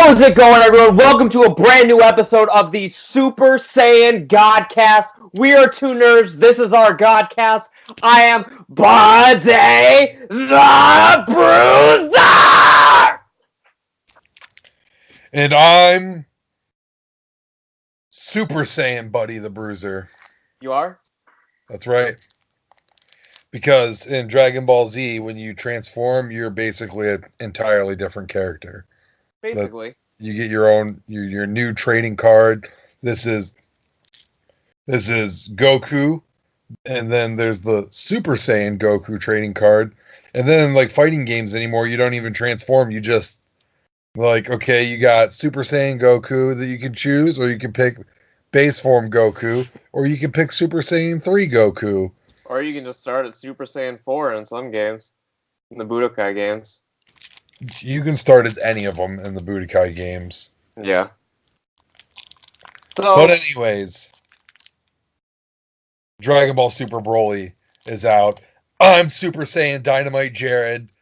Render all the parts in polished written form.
How's it going, everyone? Welcome to a brand new episode of the Super Saiyan Godcast. We are two nerds. This is our Godcast. I am Buddy the Bruiser! And I'm Super Saiyan Buddy the Bruiser. You are? That's right. Because in Dragon Ball Z, when you transform, you're basically an entirely different character. Basically. You get your own your new trading card. This is Goku, and then there's the Super Saiyan Goku trading card. And then like fighting games anymore, you don't even transform. You just okay, you got Super Saiyan Goku that you can choose, or you can pick base form Goku, or you can pick Super Saiyan 3 Goku. Or you can just start at Super Saiyan 4 in some games. In the Budokai games. You can start as any of them in the Budokai games. Yeah. But anyways, Dragon Ball Super Broly is out. I'm Super Saiyan Dynamite Jared,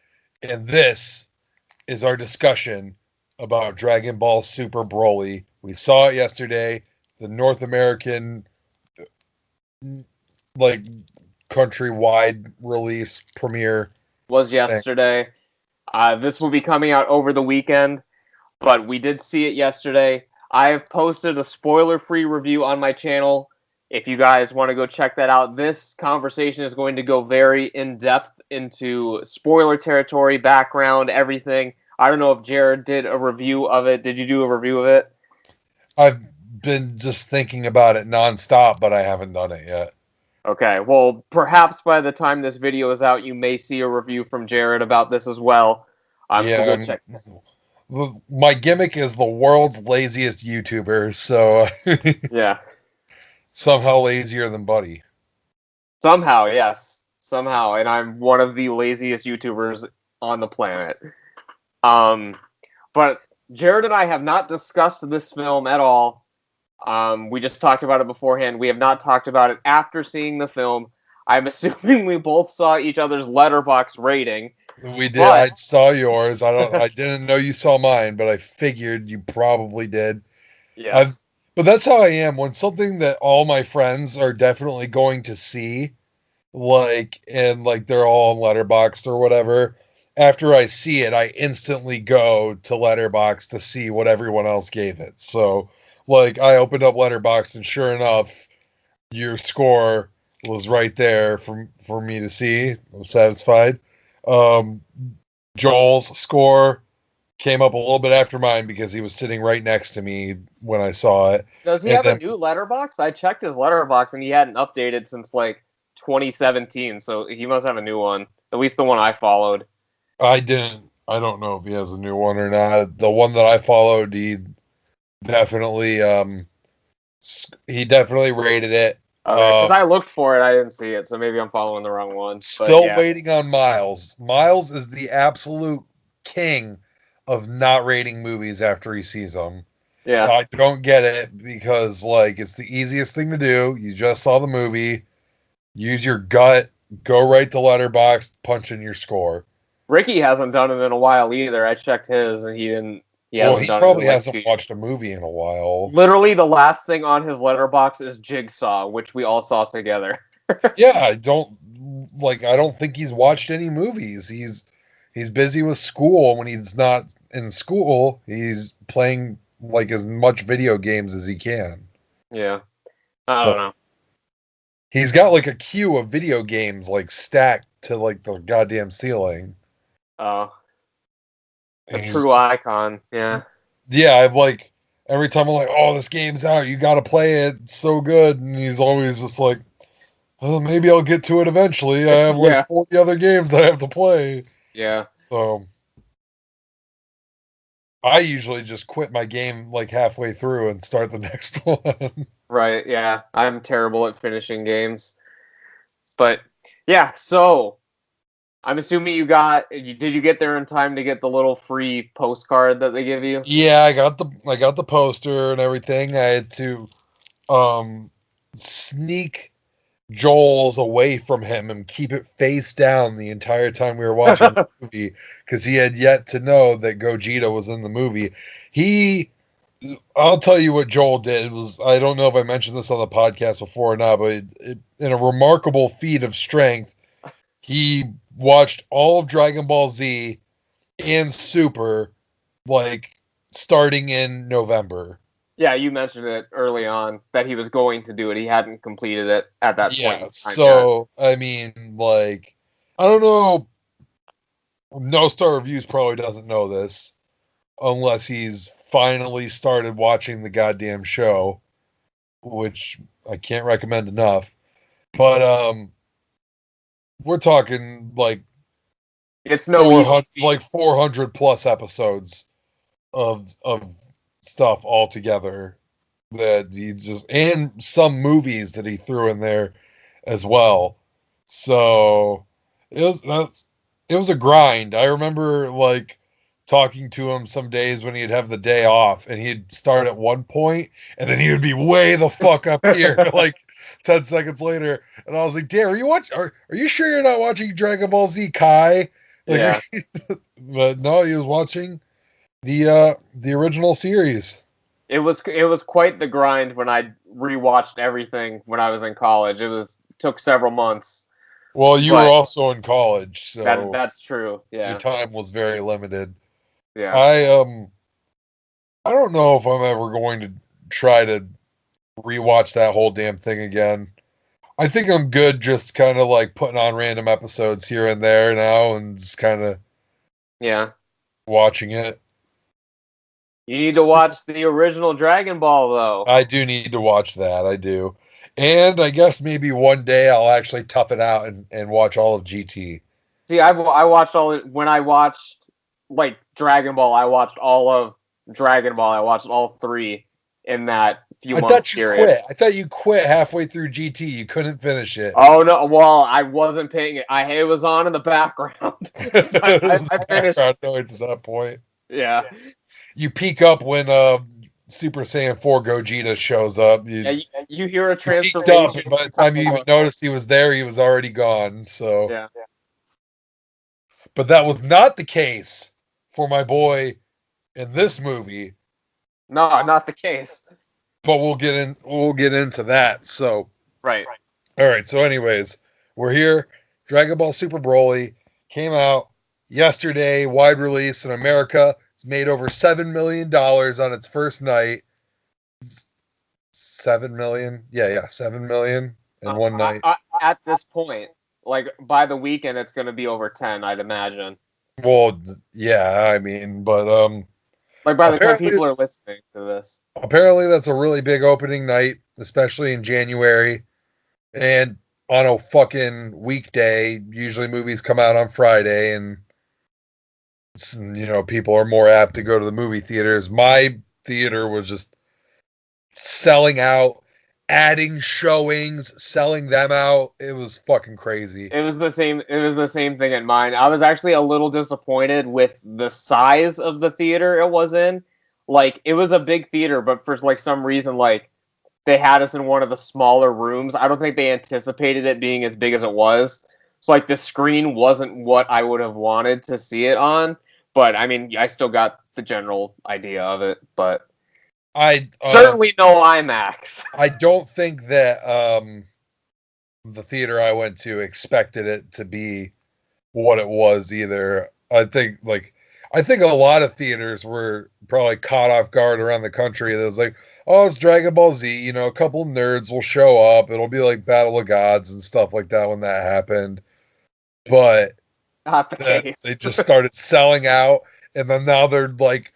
and this is our discussion about Dragon Ball Super Broly. We saw it yesterday, the North American countrywide release premiere was yesterday. This will be coming out over the weekend, but we did see it yesterday. I have posted a spoiler-free review on my channel. If you guys want to go check that out, this conversation is going to go very in-depth into spoiler territory, background, everything. I don't know if Jared did a review of it. Did you do a review of it? I've been just thinking about it nonstop, but I haven't done it yet. Okay, well, perhaps by the time this video is out, you may see a review from Jared about this as well. So go check. My gimmick is the world's laziest YouTuber, so yeah. Somehow lazier than Buddy. Somehow, yes. Somehow, and I'm one of the laziest YouTubers on the planet. But Jared and I have not discussed this film at all. We just talked about it beforehand. We have not talked about it after seeing the film. I'm assuming we both saw each other's Letterboxd rating. We did. I saw yours. I didn't know you saw mine, but I figured you probably did. Yes. But that's how I am. When something that all my friends are definitely going to see, and they're all on Letterboxd or whatever, after I see it, I instantly go to Letterboxd to see what everyone else gave it. So, I opened up Letterboxd, and sure enough, your score was right there for me to see. I'm satisfied. Joel's score came up a little bit after mine because he was sitting right next to me when I saw it. Does he have a new Letterboxd? I checked his Letterboxd and he hadn't updated since 2017, so he must have a new one. At least the one I followed. I don't know if he has a new one or not. The one that I followed, he definitely rated it. Because I looked for it, I didn't see it, so maybe I'm following the wrong one. Still waiting on Miles. Miles is the absolute king of not rating movies after he sees them. Yeah. I don't get it because, it's the easiest thing to do. You just saw the movie. Use your gut. Go right to Letterboxd. Punch in your score. Ricky hasn't done it in a while either. I checked his, and he didn't. He probably hasn't watched a movie in a while. Literally, the last thing on his Letterboxd is Jigsaw, which we all saw together. Yeah, I don't think he's watched any movies. He's busy with school. When he's not in school, he's playing as much video games as he can. Yeah. I don't know. He's got a queue of video games stacked to the goddamn ceiling. Oh. A true icon, yeah. Yeah, I've every time I'm oh, this game's out, you gotta play it, it's so good. And he's always just well, maybe I'll get to it eventually. I have 40 other games that I have to play. Yeah. So I usually just quit my game halfway through and start the next one. Right, yeah. I'm terrible at finishing games. But yeah, so I'm assuming did you get there in time to get the little free postcard that they give you? Yeah, I got the poster and everything. I had to sneak Joel's away from him and keep it face down the entire time we were watching the movie because he had yet to know that Gogeta was in the movie. I'll tell you what Joel did. It was, I don't know if I mentioned this on the podcast before or not, but in a remarkable feat of strength, he watched all of Dragon Ball Z and Super, like, starting in November. Yeah, you mentioned it early on that he was going to do it. He hadn't completed it at that point Yeah, in time yet. so, I mean, like, I don't know. No Star Reviews probably doesn't know this unless he's finally started watching the goddamn show, which I can't recommend enough. But we're talking like It's no easy feat. 400 plus episodes of stuff altogether that he just, and some movies that he threw in there as well. So it was a grind. I remember like talking to him some days when he'd have the day off and he'd start at one point and then he would be way the fuck up here like 10 seconds later. And I was like, damn, are you sure you're not watching Dragon Ball Z Kai? Yeah. Like, but no, he was watching the original series. It was quite the grind when I rewatched everything when I was in college. Took several months, Well, you were but also in college, so that's true. your Yeah. time was very limited. Yeah. I don't know if I'm ever going to try to rewatch that whole damn thing again. I think I'm good just kind of like putting on random episodes here and there now and just kind of Yeah. watching it. You need to watch the original Dragon Ball though. I do need to watch that. I do. And I guess maybe one day I'll actually tough it out and watch all of GT. See, I watched when I watched like Dragon Ball. I watched all of Dragon Ball. I watched all three in that few I month thought you period. quit. I thought you quit halfway through GT. You couldn't finish it. Oh no! Well, I wasn't paying it. It was on in the background. I finished. Background noise at that point. Yeah. You peek up when Super Saiyan 4 Gogeta shows up. Yeah. You hear a You peeked up, transformation. and by the time you even noticed he was there, he was already gone. So, Yeah. but that was not the case for my boy in this movie. No, not the case. But we'll get into that. So, Right. all right. So, anyways, we're here. Dragon Ball Super Broly came out yesterday, wide release in America. It's made over $7 million on its first night. 7 million? Yeah, 7 million in one night. At this point, like by the weekend, it's going to be over 10, I'd imagine. Well, yeah, I mean, but like by the time people are listening to this. Apparently that's a really big opening night, especially in January. And on a fucking weekday, usually movies come out on Friday and people are more apt to go to the movie theaters. My theater was just selling out, adding showings, selling them out. It was fucking crazy. It was the same thing at mine. I was actually a little disappointed with the size of the theater it was in. Like it was a big theater, but for like some reason like they had us in one of the smaller rooms. I don't think they anticipated it being as big as it was. So like the screen wasn't what I would have wanted to see it on. But I mean, I still got the general idea of it. But I certainly no IMAX. I don't think that the theater I went to expected it to be what it was either. I think a lot of theaters were probably caught off guard around the country. That was like, oh, it's Dragon Ball Z. A couple nerds will show up. It'll be like Battle of Gods and stuff like that when that happened. But not the case. They just started selling out, and then now they're like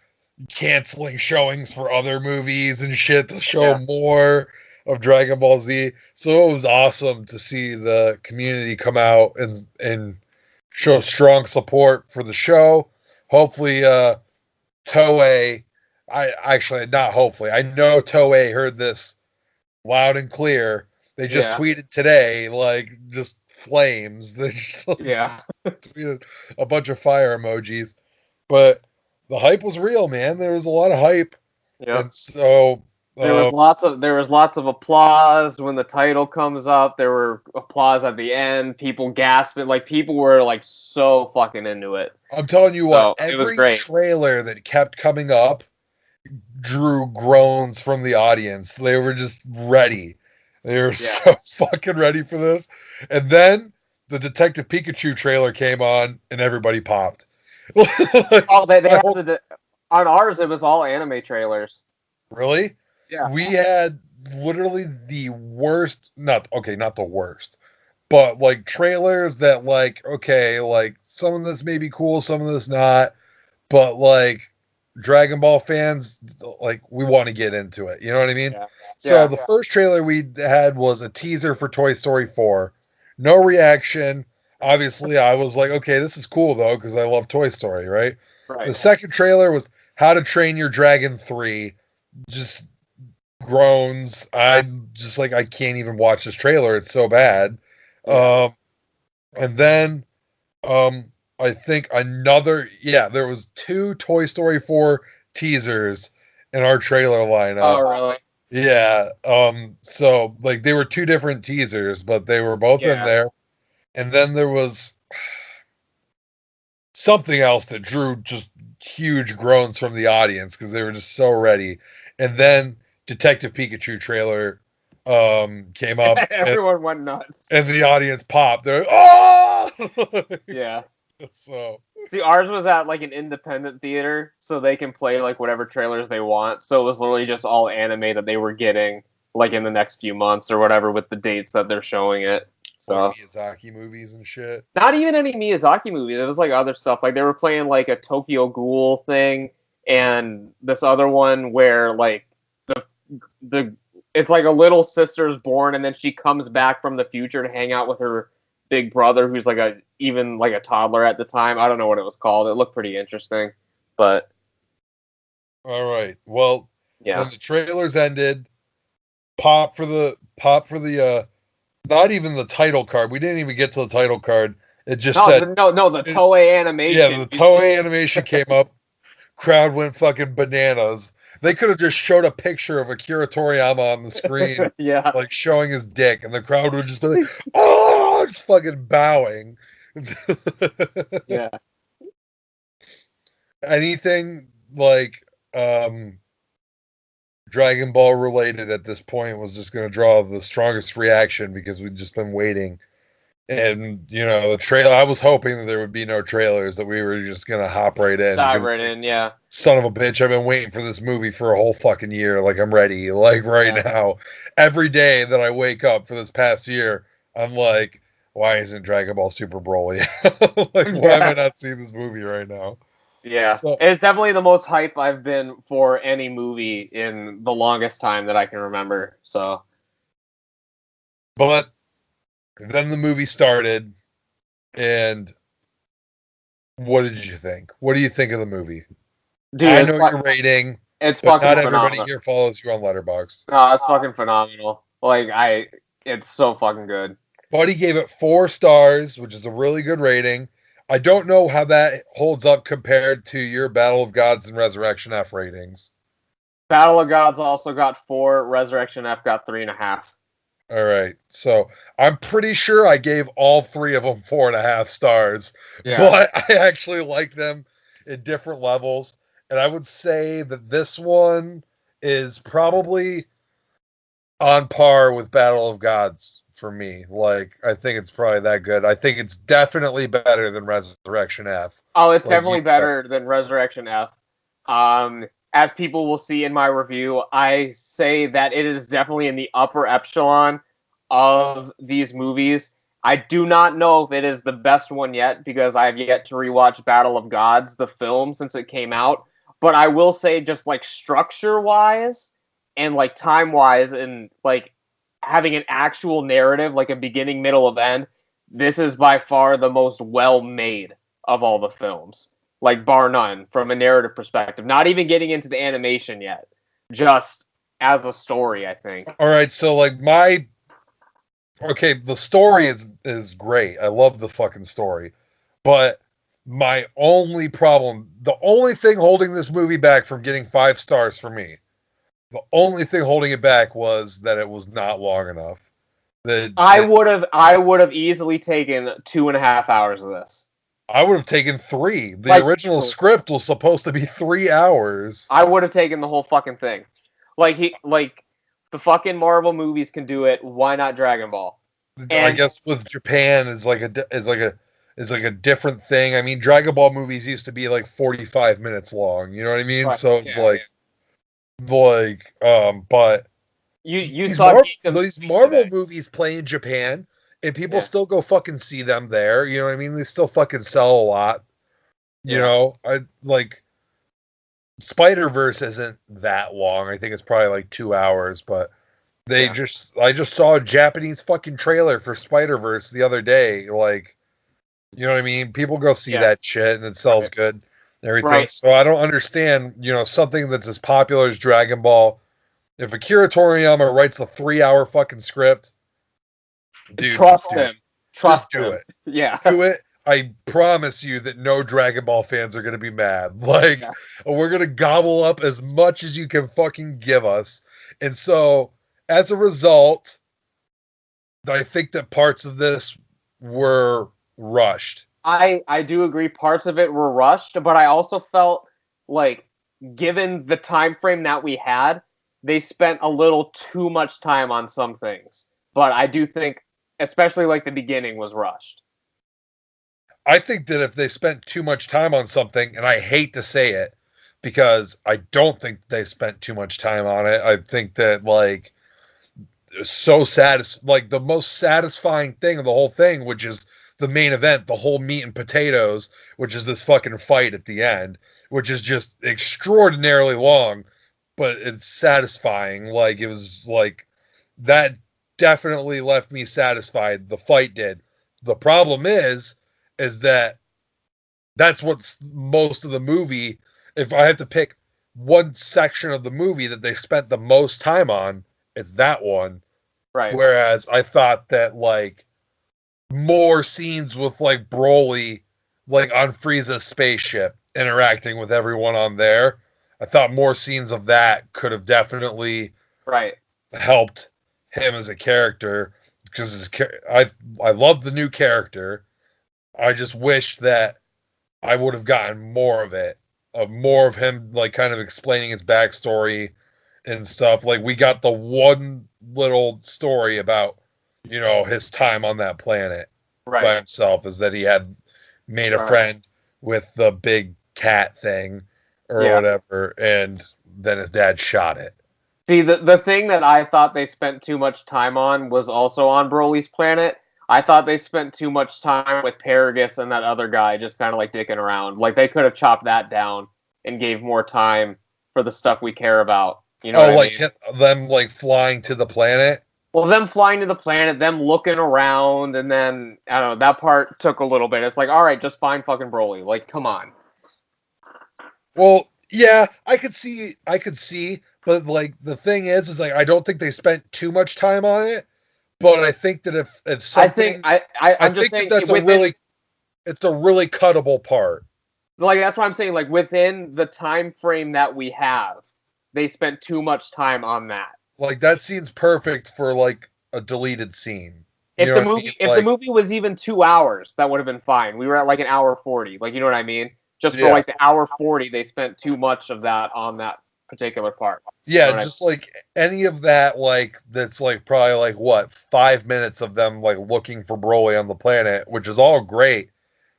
canceling showings for other movies and shit to show more of Dragon Ball Z. So it was awesome to see the community come out and show strong support for the show. Hopefully, Toei, I know Toei heard this loud and clear. They just tweeted today, like, just flames. They just tweeted a bunch of fire emojis. But the hype was real, man. There was a lot of hype. Yeah. And so There was lots of applause when the title comes up. There were applause at the end. People gasping, like people were like so fucking into it. I'm telling you what, So it was every great. trailer that kept coming up drew groans from the audience. They were just ready. They were Yeah. so fucking ready for this. And then the Detective Pikachu trailer came on and everybody popped. Oh, they I had hope, on ours. It was all anime trailers. really? Yeah. We had literally the worst, not the worst, but like trailers that like, okay, like some of this may be cool, some of this not, but like Dragon Ball fans, like we want to get into it. You know what I mean? Yeah. So Yeah. the first trailer we had was a teaser for Toy Story 4. No reaction. Obviously, I was like, okay, this is cool though, because I love Toy Story, right? The Right. second trailer was How to Train Your Dragon 3. Just groans. I'm just like, I can't even watch this trailer. It's so bad. Yeah. Um, and then um, I think there was two Toy Story 4 teasers in our trailer Oh, lineup. really? Yeah. So like they were two different teasers, but they were both in Yeah. there. And then there was something else that drew just huge groans from the audience because they were just so ready. And then Detective Pikachu trailer came up Everyone went nuts. and the audience popped. They're like, oh Yeah. so See, ours was at like an independent theater, so they can play like whatever trailers they want. So it was literally just all anime that they were getting like in the next few months or whatever with the dates that they're showing it. like So Miyazaki movies and shit. not even any Miyazaki movies. It was like other stuff. Like they were playing like a Tokyo Ghoul thing and this other one where like the it's like a little sister's born and then she comes back from the future to hang out with her big brother who's like a even like a toddler at the time. I don't know what it was called. It looked pretty interesting. But All right. Well, yeah. then the trailers ended. Pop for the not even the title card. We didn't even get to the title card. It just No, said the it, Toei yeah, animation. the Toei animation came up. Crowd went fucking bananas. They could have just showed a picture of Akira Toriyama on the screen, Yeah. like showing his dick, and the crowd would just be like, "Oh!" just fucking bowing. Yeah. Anything like um Dragon Ball related at this point was just going to draw the strongest reaction because we'd just been waiting. And the trailer. I was hoping that there would be no trailers, that we were just going to hop right in Dive because right in, yeah. son of a bitch, I've been waiting for this movie for a whole fucking year. Like I'm ready. Like right Yeah. now, every day that I wake up for this past year, I'm like, why isn't Dragon Ball Super Broly? Like, why am I Yeah. not seeing this movie right now? Yeah. So, It's definitely the most hype I've been for any movie in the longest time that I can remember. So but then the movie started, and what did you think? What do you think of the movie? dude, I know your rating, it's but fucking not everybody phenomenal. here follows you on Letterboxd. No, it's fucking phenomenal. It's so fucking good. Buddy gave it 4 stars, which is a really good rating. I don't know how that holds up compared to your Battle of Gods and Resurrection F ratings. Battle of Gods also got 4. Resurrection F got 3.5. All right. So I'm pretty sure I gave all 3 of them 4.5 stars, Yeah. but I actually like them in different levels. And I would say that this one is probably on par with Battle of Gods for me. Like, I think it's probably that good. I think it's definitely better than Resurrection F. Oh, it's Like you definitely said. better than Resurrection F. As people will see in my review, I say that it is definitely in the upper echelon of these movies. I do not know if it is the best one yet because I have yet to rewatch Battle of Gods, the film, since it came out. But I will say, just like structure wise and like time wise, and like having an actual narrative, like a beginning, middle, of end, this is by far the most well made of all the films, like bar none from a narrative perspective. Not even getting into the animation yet, just as a story, I think. All right, so like the story is great. I love the fucking story. But my only problem, the only thing holding this movie back from getting 5 stars for me The only thing holding it back was that it was not long enough. I would have easily taken 2.5 hours of this. I would have taken 3. The Like, original script was supposed to be 3 hours. I would have taken the whole fucking thing. Like the fucking Marvel movies can do it. Why not Dragon Ball? I And guess with Japan is like a different thing. I mean, Dragon Ball movies used to be like 45 minutes long. You know what I mean? right, So it's yeah. but You saw these Marvel movies play in Japan, and people still go fucking see them there. You know what I mean? They still fucking sell a lot. You know, I like Spider-Verse isn't that long. I think it's probably like 2 hours, but I just saw a Japanese fucking trailer for Spider-Verse the other day. Like, you know what I mean? People go see that shit and it sells good and everything. Right. So I don't understand, something that's as popular as Dragon Ball. If Akira Toriyama writes a 3-hour fucking script, dude, trust him. Trust do him. it. Yeah. Do it. I promise you that no Dragon Ball fans are going to be mad. Like, we're going to gobble up as much as you can fucking give us. And so, as a result, I think that parts of this were rushed. I do agree parts of it were rushed, but I also felt like given the time frame that we had, they spent a little too much time on some things. But I do think especially like the beginning was rushed. I think that if they spent too much time on something, and I hate to say it because I don't think they spent too much time on it. I think that like the most satisfying thing of the whole thing, which is the main event, the whole meat and potatoes, which is this fucking fight at the end, which is just extraordinarily long, but it's satisfying. Like it was like that definitely left me satisfied. The fight did. The problem is that that's what's most of the movie. If I have to pick one section of the movie that they spent the most time on, it's that one. Right. Whereas I thought that like more scenes with like Broly like on Frieza's spaceship interacting with everyone on there. I thought more scenes of that could have definitely helped him as a character because I love the new character. I just wish that I would have gotten more of it, of more of him like kind of explaining his backstory and stuff. Like we got the one little story about, his time on that planet by himself is that he had made a friend with the big cat thing or whatever, and then his dad shot it. See, the thing that I thought they spent too much time on was also on Broly's planet. I thought they spent too much time with Paragus and that other guy just kind of like dicking around. Like they could have chopped that down and gave more time for the stuff we care about. You know what I mean? Them like flying to the planet? Well, them flying to the planet, them looking around, and then, I don't know, that part took a little bit. It's like, all right, just find fucking Broly. Like, come on. Well, yeah, I could see, but like the thing is like I don't think they spent too much time on it. But I think that if something, I'm just saying that's it's a really cuttable part. Like that's what I'm saying. Like within the time frame that we have, they spent too much time on that. Like that scene's perfect for like a deleted scene. If the movie was even 2 hours, that would have been fine. We were at like an hour 40. Like, you know what I mean? Just for like the hour 40, they spent too much of that on that particular part. Yeah, you know just like any of that, like that's like probably like what 5 minutes of them like looking for Broly on the planet, which is all great,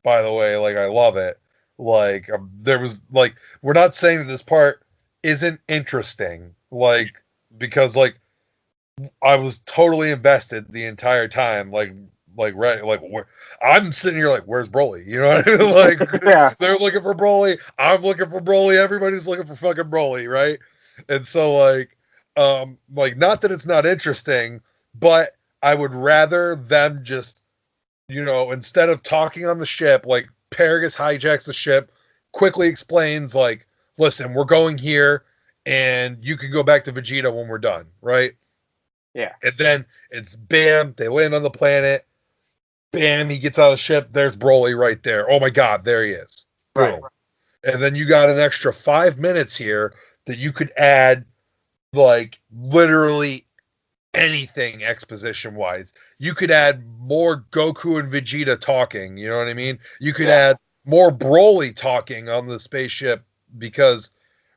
by the way. Like I love it. Like there was like we're not saying that this part isn't interesting, like because like I was totally invested the entire time, like right, like I'm sitting here like, where's Broly? You know what I mean? Like they're looking for Broly, I'm looking for Broly, everybody's looking for fucking Broly, right? And so like not that it's not interesting, but I would rather them just, instead of talking on the ship, like Paragus hijacks the ship, quickly explains like, listen, we're going here and you can go back to Vegeta when we're done, right? Yeah. And then it's bam, they land on the planet. Bam, he gets out of the ship. There's Broly right there. Oh my God, there he is. Boom. Right. And then you got an extra 5 minutes here that you could add like literally anything exposition wise. You could add more Goku and Vegeta talking, you know what I mean? You could add more Broly talking on the spaceship, because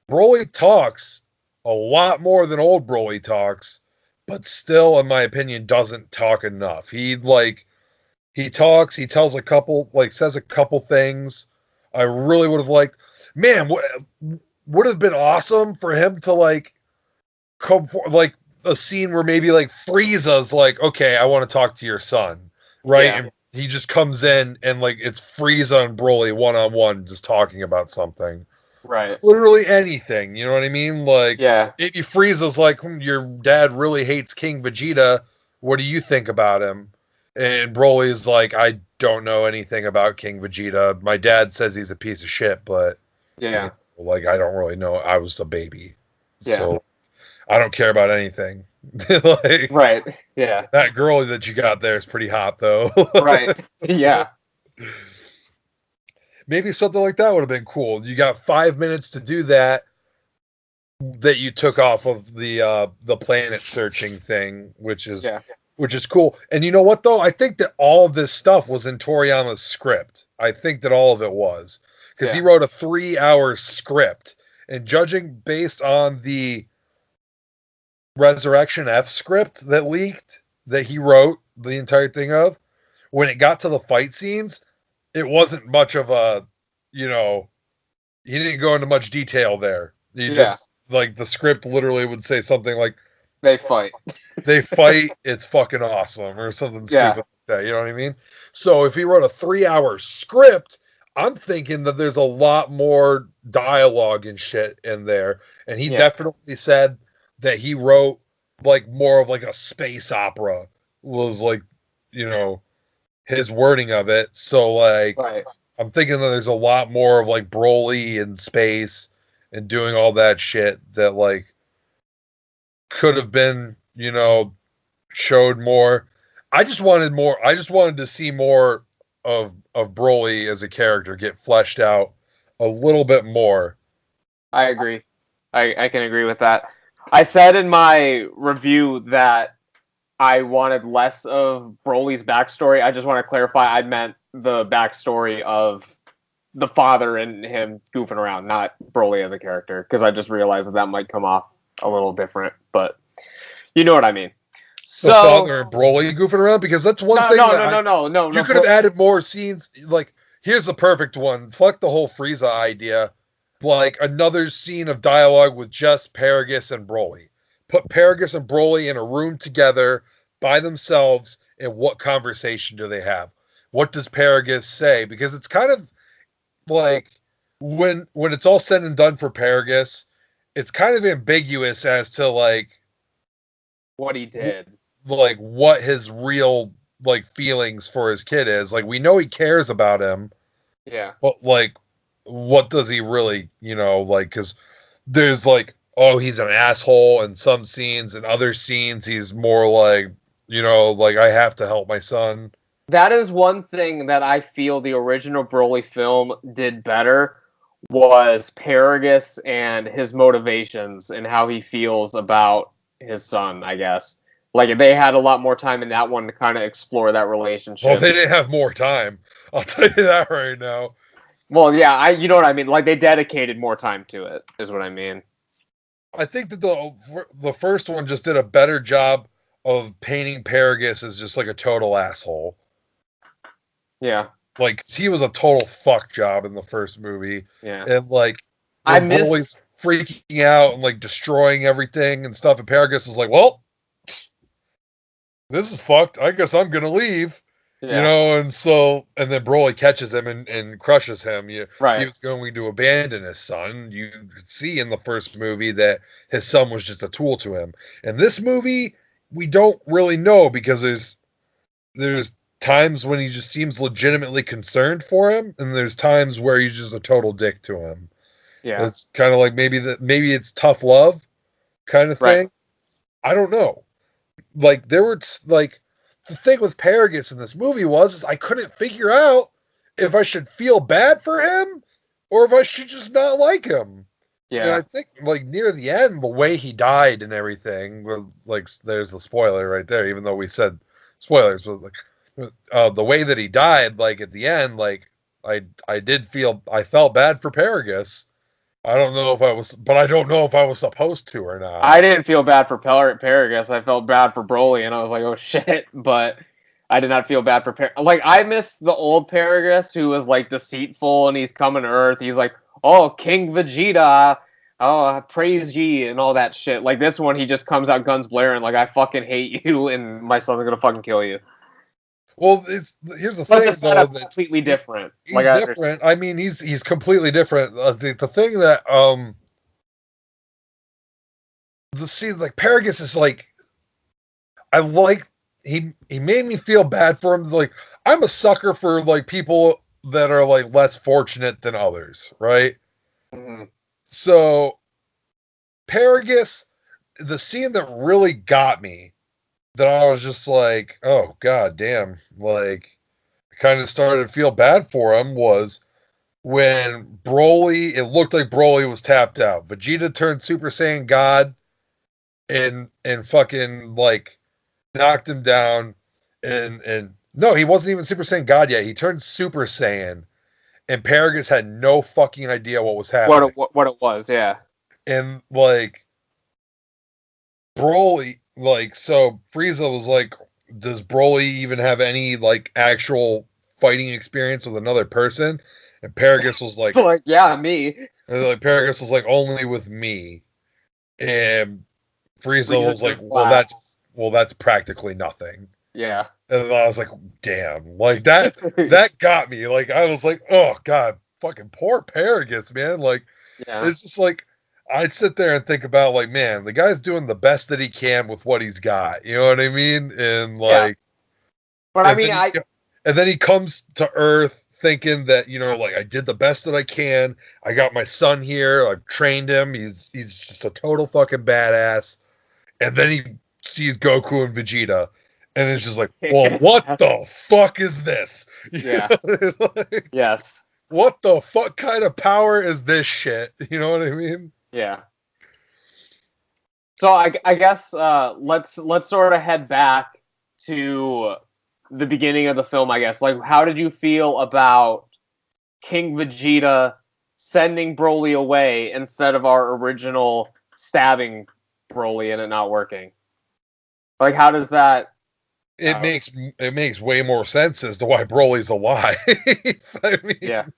Broly talks a lot more than old Broly talks, but still, in my opinion, doesn't talk enough. He talks, he tells a couple, like says a couple things. I really would have liked, man, what would have been awesome for him to like come for like a scene where maybe like Frieza's like, okay, I want to talk to your son, right? Yeah. And he just comes in and like it's Frieza and Broly one on one just talking about something. Right. Literally anything, you know what I mean? Like Yeah. maybe Frieza's like, your dad really hates King Vegeta. What do you think about him? And Broly's like, I don't know anything about King Vegeta. My dad says he's a piece of shit, but Yeah. like I don't really know. I was a baby, Yeah. so I don't care about anything. Like Right. Yeah. that girl that you got there is pretty hot, though. Right. Yeah. Maybe something like that would have been cool. You got 5 minutes to do that you took off of the planet searching thing, which is cool. And you know what though? I think that all of this stuff was in Toriyama's script. I think that all of it was, because he wrote a 3-hour script, and judging based on the Resurrection F script that leaked, that he wrote the entire thing of, when it got to the fight scenes, it wasn't much of a, you know, he didn't go into much detail there. He just, like, the script literally would say something like, they fight. It's fucking awesome, or something stupid like that. You know what I mean? So if he wrote a 3-hour script, I'm thinking that there's a lot more dialogue and shit in there. And he definitely said that he wrote like more of like a space opera, was like, you know, his wording of it. So like, I'm thinking that there's a lot more of like Broly in space and doing all that shit that like could have been, you know, showed more. I just wanted more. I just wanted to see more of Broly as a character get fleshed out a little bit more. I agree. I can agree with that. I said in my review that I wanted less of Broly's backstory. I just want to clarify, I meant the backstory of the father and him goofing around, not Broly as a character, because I just realized that might come off a little different, but you know what I mean. The father and Broly goofing around, because that's one thing no. You could have added more scenes. Like, here's the perfect one. Fuck the whole Frieza idea. Like, another scene of dialogue with just Paragus and Broly. Put Paragus and Broly in a room together by themselves, and what conversation do they have? What does Paragus say? Because it's kind of like, when it's all said and done for Paragus, it's kind of ambiguous as to like what he did, like what his real like feelings for his kid is. Like, we know he cares about him, but like, what does he really, you know, like, because there's like, oh, he's an asshole in some scenes, and other scenes he's more like, you know, like, I have to help my son. That is one thing that I feel the original Broly film did better, was Paragus and his motivations and how he feels about his son, I guess. Like, they had a lot more time in that one to kind of explore that relationship. Well, they didn't have more time. I'll tell you that right now. Well, yeah, you know what I mean. Like, they dedicated more time to it, is what I mean. I think that the first one just did a better job of painting Paragus as just like a total asshole. Yeah. Like, he was a total fuck job in the first movie. Yeah. And like, I Broly's freaking out and like destroying everything and stuff, and Paragus is like, well, this is fucked. I guess I'm gonna leave. You know, and then Broly catches him and crushes him. He was going to abandon his son. You could see in the first movie that his son was just a tool to him. In this movie, we don't really know, because there's times when he just seems legitimately concerned for him, and there's times where he's just a total dick to him. Yeah. It's kind of like maybe it's tough love kind of thing. I don't know. Like, there were like, the thing with Paragus in this movie was I couldn't figure out if I should feel bad for him or if I should just not like him. And I Yeah. think like near the end, the way he died and everything, well, like there's the spoiler right there. Even though we said spoilers, but like the way that he died, like at the end, like I felt bad for Paragus. I don't know if I was, but I don't know if I was supposed to or not. I didn't feel bad for Paragus. I felt bad for Broly, and I was like, "Oh shit!" But I did not feel bad for Like I missed the old Paragus, who was like deceitful, and he's coming to Earth. He's like, "Oh, King Vegeta, oh praise ye," and all that shit. Like this one, he just comes out guns blaring, like I fucking hate you, and my son's gonna fucking kill you. Well, here's the But the thing though setup's that completely different. Like he's I understand. different. I mean, he's completely different. The thing that the see like Paragus is like I like he made me feel bad for him. Like I'm a sucker for like people that are like less fortunate than others, right? Mhm. So Paragus, the scene that really got me, that I was just like, oh god damn, like I kind of started to feel bad for him was when Broly, it looked like Broly was tapped out. Vegeta turned Super Saiyan God and fucking like knocked him down and no, he wasn't even Super Saiyan God yet. He turned Super Saiyan and Paragus had no fucking idea what was happening. What it was, yeah. And like Broly, like so Frieza was like, does Broly even have any like actual fighting experience with another person? And Paragus was like, So like, yeah, me. Paragus was like only with me. And Frieza Frieza was like, just laughs. well that's practically nothing. Yeah. And I was like, damn, like that got me. Like I was like, oh god, fucking poor Paragus, man. Like Yeah. it's just like I sit there and think about like, man, the guy's doing the best that he can with what he's got. You know what I mean? And Yeah. like, But I and mean, then he comes to Earth thinking that like I did the best that I can. I got my son here. I've trained him. He's just a total fucking badass. And then he sees Goku and Vegeta, and it's just like, well, what the fuck is this? Yeah. Like, Yes. what the fuck kind of power is this shit? You know what I mean? Yeah. So I guess let's sort of head back to the beginning of the film. I guess like how did you feel about King Vegeta sending Broly away instead of our original stabbing Broly and it not working? Like how does that? It makes way more sense as to why Broly's alive. I Yeah. mean,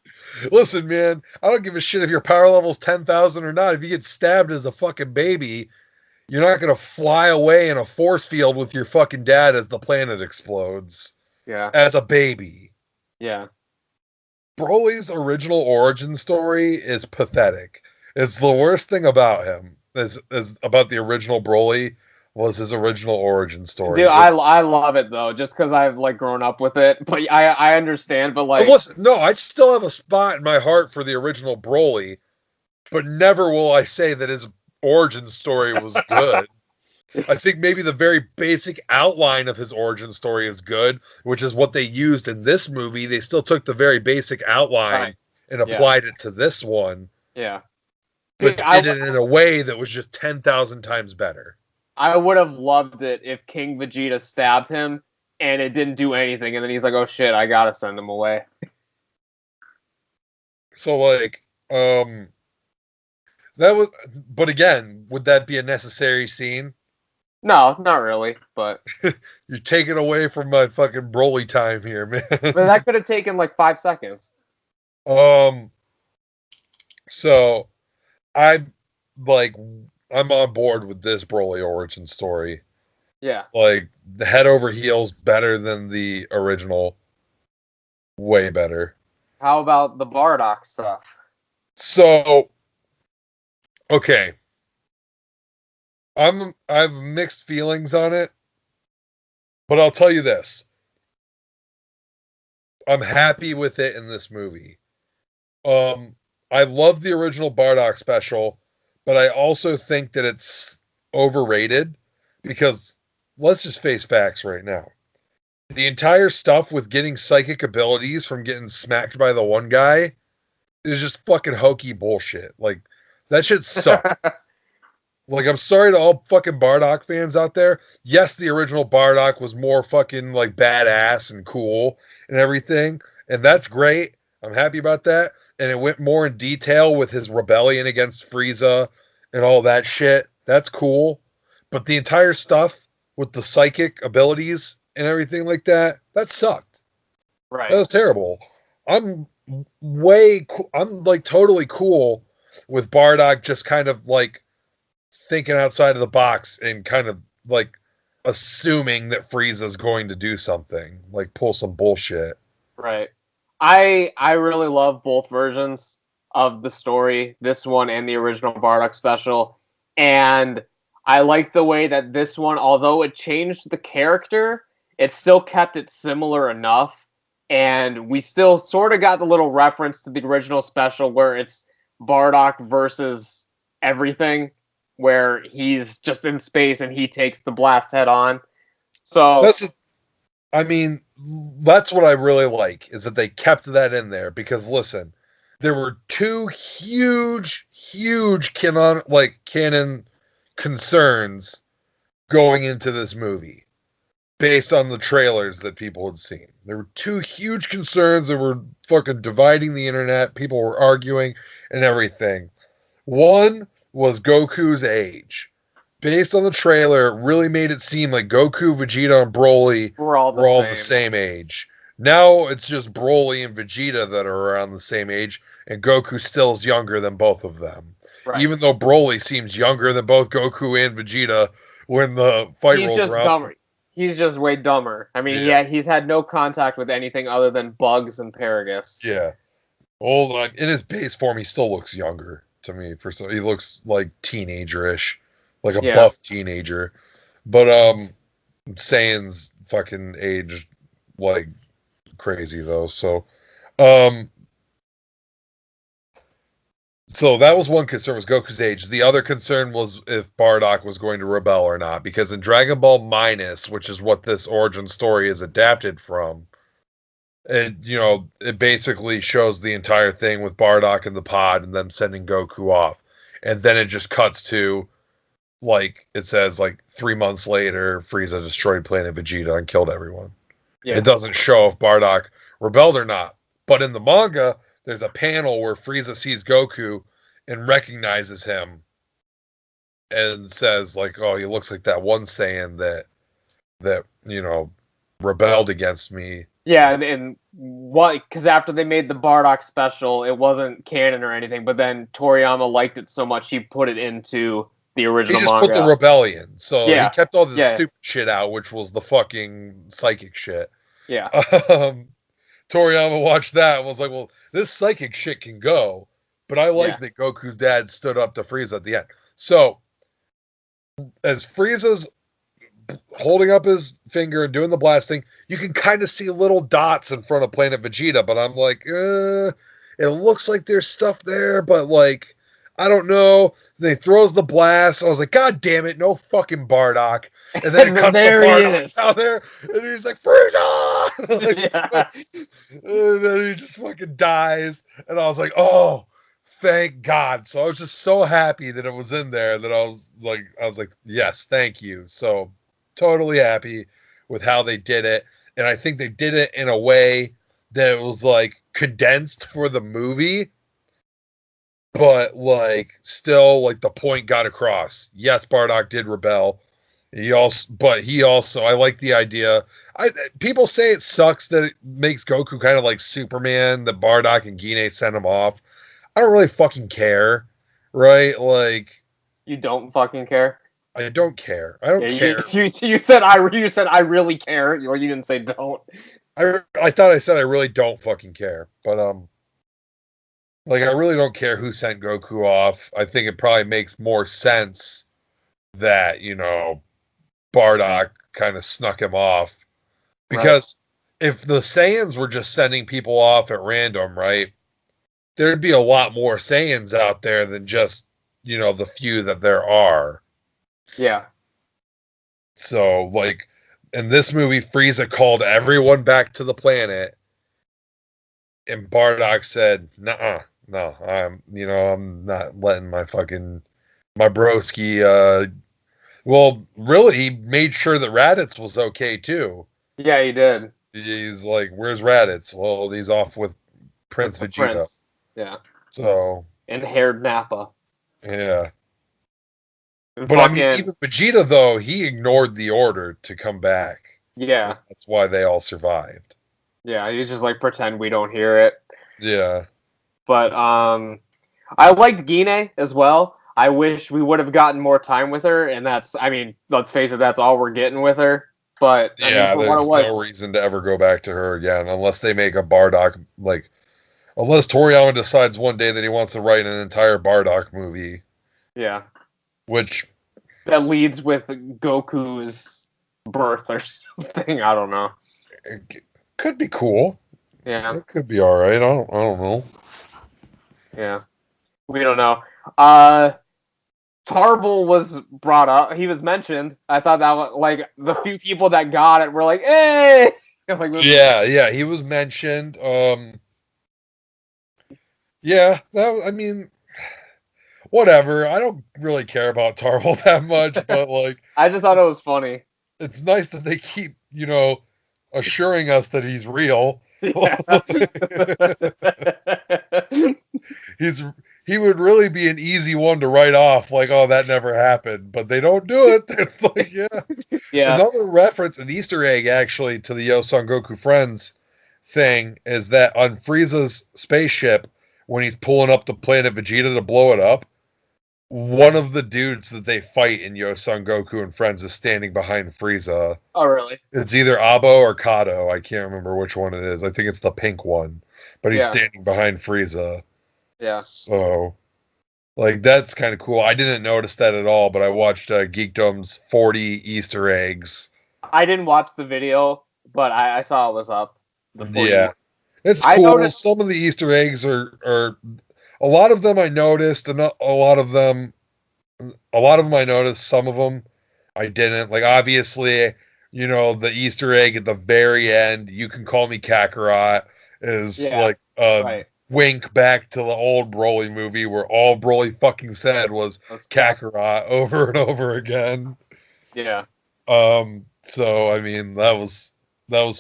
listen, man, I don't give a shit if your power level's 10,000 or not. If you get stabbed as a fucking baby, you're not gonna fly away in a force field with your fucking dad as the planet explodes Yeah. as a baby. Yeah. Broly's original origin story is pathetic. It's the worst thing about him is about the original Broly was his original origin story. Dude, I love it though, just because I've like grown up with it. But I understand, but like Listen, no, I still have a spot in my heart for the original Broly, but never will I say that his origin story was good. I think maybe the very basic outline of his origin story is good, which is what they used in this movie. They still took the very basic outline right. and Yeah. applied it to this one, Yeah. See, but did it in a way that was just 10,000 times better. I would have loved it if King Vegeta stabbed him and it didn't do anything, and then he's like, "Oh shit, I gotta send him away." So like, that would, but again, would that be a necessary scene? No, not really, but You're taking away from my fucking Broly time here, man. that could have taken like 5 seconds. Um, so I like I'm on board with this Broly origin story. Yeah. Like the head over heels better than the original. Way better. How about the Bardock stuff? So okay. I have mixed feelings on it, but I'll tell you this. I'm happy with it in this movie. I love the original Bardock special, but I also think that it's overrated because let's just face facts right now. The entire stuff with getting psychic abilities from getting smacked by the one guy is just fucking hokey bullshit. Like That shit sucked. Like, I'm sorry to all fucking Bardock fans out there. Yes, the original Bardock was more fucking, like, badass and cool and everything. And that's great. I'm happy about that. And it went more in detail with his rebellion against Frieza and all that shit. That's cool. But the entire stuff with the psychic abilities and everything like that, that sucked. Right. That was terrible. I'm I'm, like, totally cool with Bardock just kind of, like, thinking outside of the box and kind of like assuming that Frieza's going to do something, like pull some bullshit. Right. I really love both versions of the story, this one and the original Bardock special. And I like the way that this one, although it changed the character, it still kept it similar enough. And we still sort of got the little reference to the original special where it's Bardock versus everything, where he's just in space and he takes the blast head on. So That's I mean, that's what I really like is that they kept that in there because listen, there were two huge canon concerns going into this movie based on the trailers that people had seen. There were two huge concerns that were fucking dividing the internet. People were arguing and everything. One was Goku's age. Based on the trailer, it really made it seem like Goku, Vegeta, and Broly we're all were all the same. same age. Now it's just Broly and Vegeta that are around the same age, and Goku still is younger than both of them. Right. Even though Broly seems younger than both Goku and Vegeta when the fight He's rolls just around. dumber. He's just way dumber. I mean, Yeah. he's had no contact with anything other than bugs and Paragus. Yeah. Hold on. In his base form, he still looks younger to me. He looks like teenager-ish, like a buff teenager. But Saiyan's fucking aged like crazy though. So that was one concern, was Goku's age. The other concern was if Bardock was going to rebel or not, because in Dragon Ball Minus, which is what this origin story is adapted from, it basically shows the entire thing with Bardock in the pod and them sending Goku off. And then it just cuts to, like, it says, like, 3 months later, Frieza destroyed Planet Vegeta and killed everyone. Yeah. It doesn't show if Bardock rebelled or not. But in the manga, there's a panel where Frieza sees Goku and recognizes him and says, like, oh, he looks like that one Saiyan that rebelled against me. Yeah, and what? Because after they made the Bardock special, it wasn't canon or anything. But then Toriyama liked it so much, he put it into the original He just manga. put the rebellion, so Yeah. he kept all the stupid shit out, which was the fucking psychic shit. Yeah. Toriyama watched that and was like, well, this psychic shit can go, but I like that Goku's dad stood up to Frieza at the end. So, as Frieza's holding up his finger and doing the blasting, you can kind of see little dots in front of Planet Vegeta, but I'm like, it looks like there's stuff there, but like, I don't know. Then he throws the blast. I was like, God damn it, no fucking Bardock. And then it cuts there the he Bardock is. down there, and he's like, Frieza! Like, and then he just fucking dies. And I was like, oh, thank God. So I was just so happy that it was in there that I was like, yes, thank you. So totally happy with how they did it. And I think they did it in a way that it was like condensed for the movie, but like still like the point got across. Yes, Bardock did rebel. He also I like the idea. People say it sucks that it makes Goku kind of like Superman, that Bardock and Guinea sent him off. I don't really fucking care, right? Like, you don't fucking care. I don't care. I don't care. You said I really care. You didn't say don't. I thought I said I really don't fucking care, but like I really don't care who sent Goku off. I think it probably makes more sense that Bardock kind of snuck him off, because if the Saiyans were just sending people off at random, right, there'd be a lot more Saiyans out there than just the few that there are. Yeah. So, like, in this movie, Frieza called everyone back to the planet, and Bardock said, "Nuh-uh, No, I'm not letting my broski, well, really, he made sure that Raditz was okay too. Yeah, he did. He's like, where's Raditz? Well, he's off with With Prince the Vegeta. prince. Yeah. So, And haired Nappa. yeah. And But I mean, fucking even Vegeta, though, he ignored the order to come back. And yeah. that's why they all survived. Yeah, he's just like pretend we don't hear it. Yeah. But I liked Gine as well. I wish we would have gotten more time with her, and that's I mean, let's face it, that's all we're getting with her. But I mean Yeah, for what it there's no was, reason to ever go back to her again unless they make a Bardock, like, unless Toriyama decides one day that he wants to write an entire Bardock movie, yeah. which That leads with Goku's birth or something. I don't know. could be cool. Yeah. It could be all right. I don't know. Yeah. We don't know. Tarble was brought up. He was mentioned. I thought that was like the few people that got it were like, "Hey!" Like, Yeah, he was mentioned. Yeah, I mean, whatever. I don't really care about Tarble that much, but like, I just thought it it's was funny. it's nice that they keep, assuring us that he's real. Yeah. he's he would really be an easy one to write off, like, oh, that never happened, but they don't do it. It's like, yeah. Yeah. Another reference, an Easter egg, actually, to the Yo Son Goku Friends thing is that on Frieza's spaceship, when he's pulling up the planet Vegeta to blow it up, one of the dudes that they fight in Yo Son Goku and Friends is standing behind Frieza. Oh, really? It's either Abo or Kato. I can't remember which one it is. I think it's the pink one, but he's Yeah. standing behind Frieza. Yeah. So, like, that's kind of cool. I didn't notice that at all, but I watched Geekdom's 40 Easter eggs. I didn't watch the video, but I saw it was up. The 40. Yeah, it's I cool. noticed. Some of the Easter eggs are a lot of them I noticed, and a lot of them I noticed. Some of them I didn't. Like, obviously, the Easter egg at the very end, "You can call me Kakarot," is Yeah. like a Right. wink back to the old Broly movie where all Broly fucking said was That's Kakarot over and over again. Yeah. So I mean, that was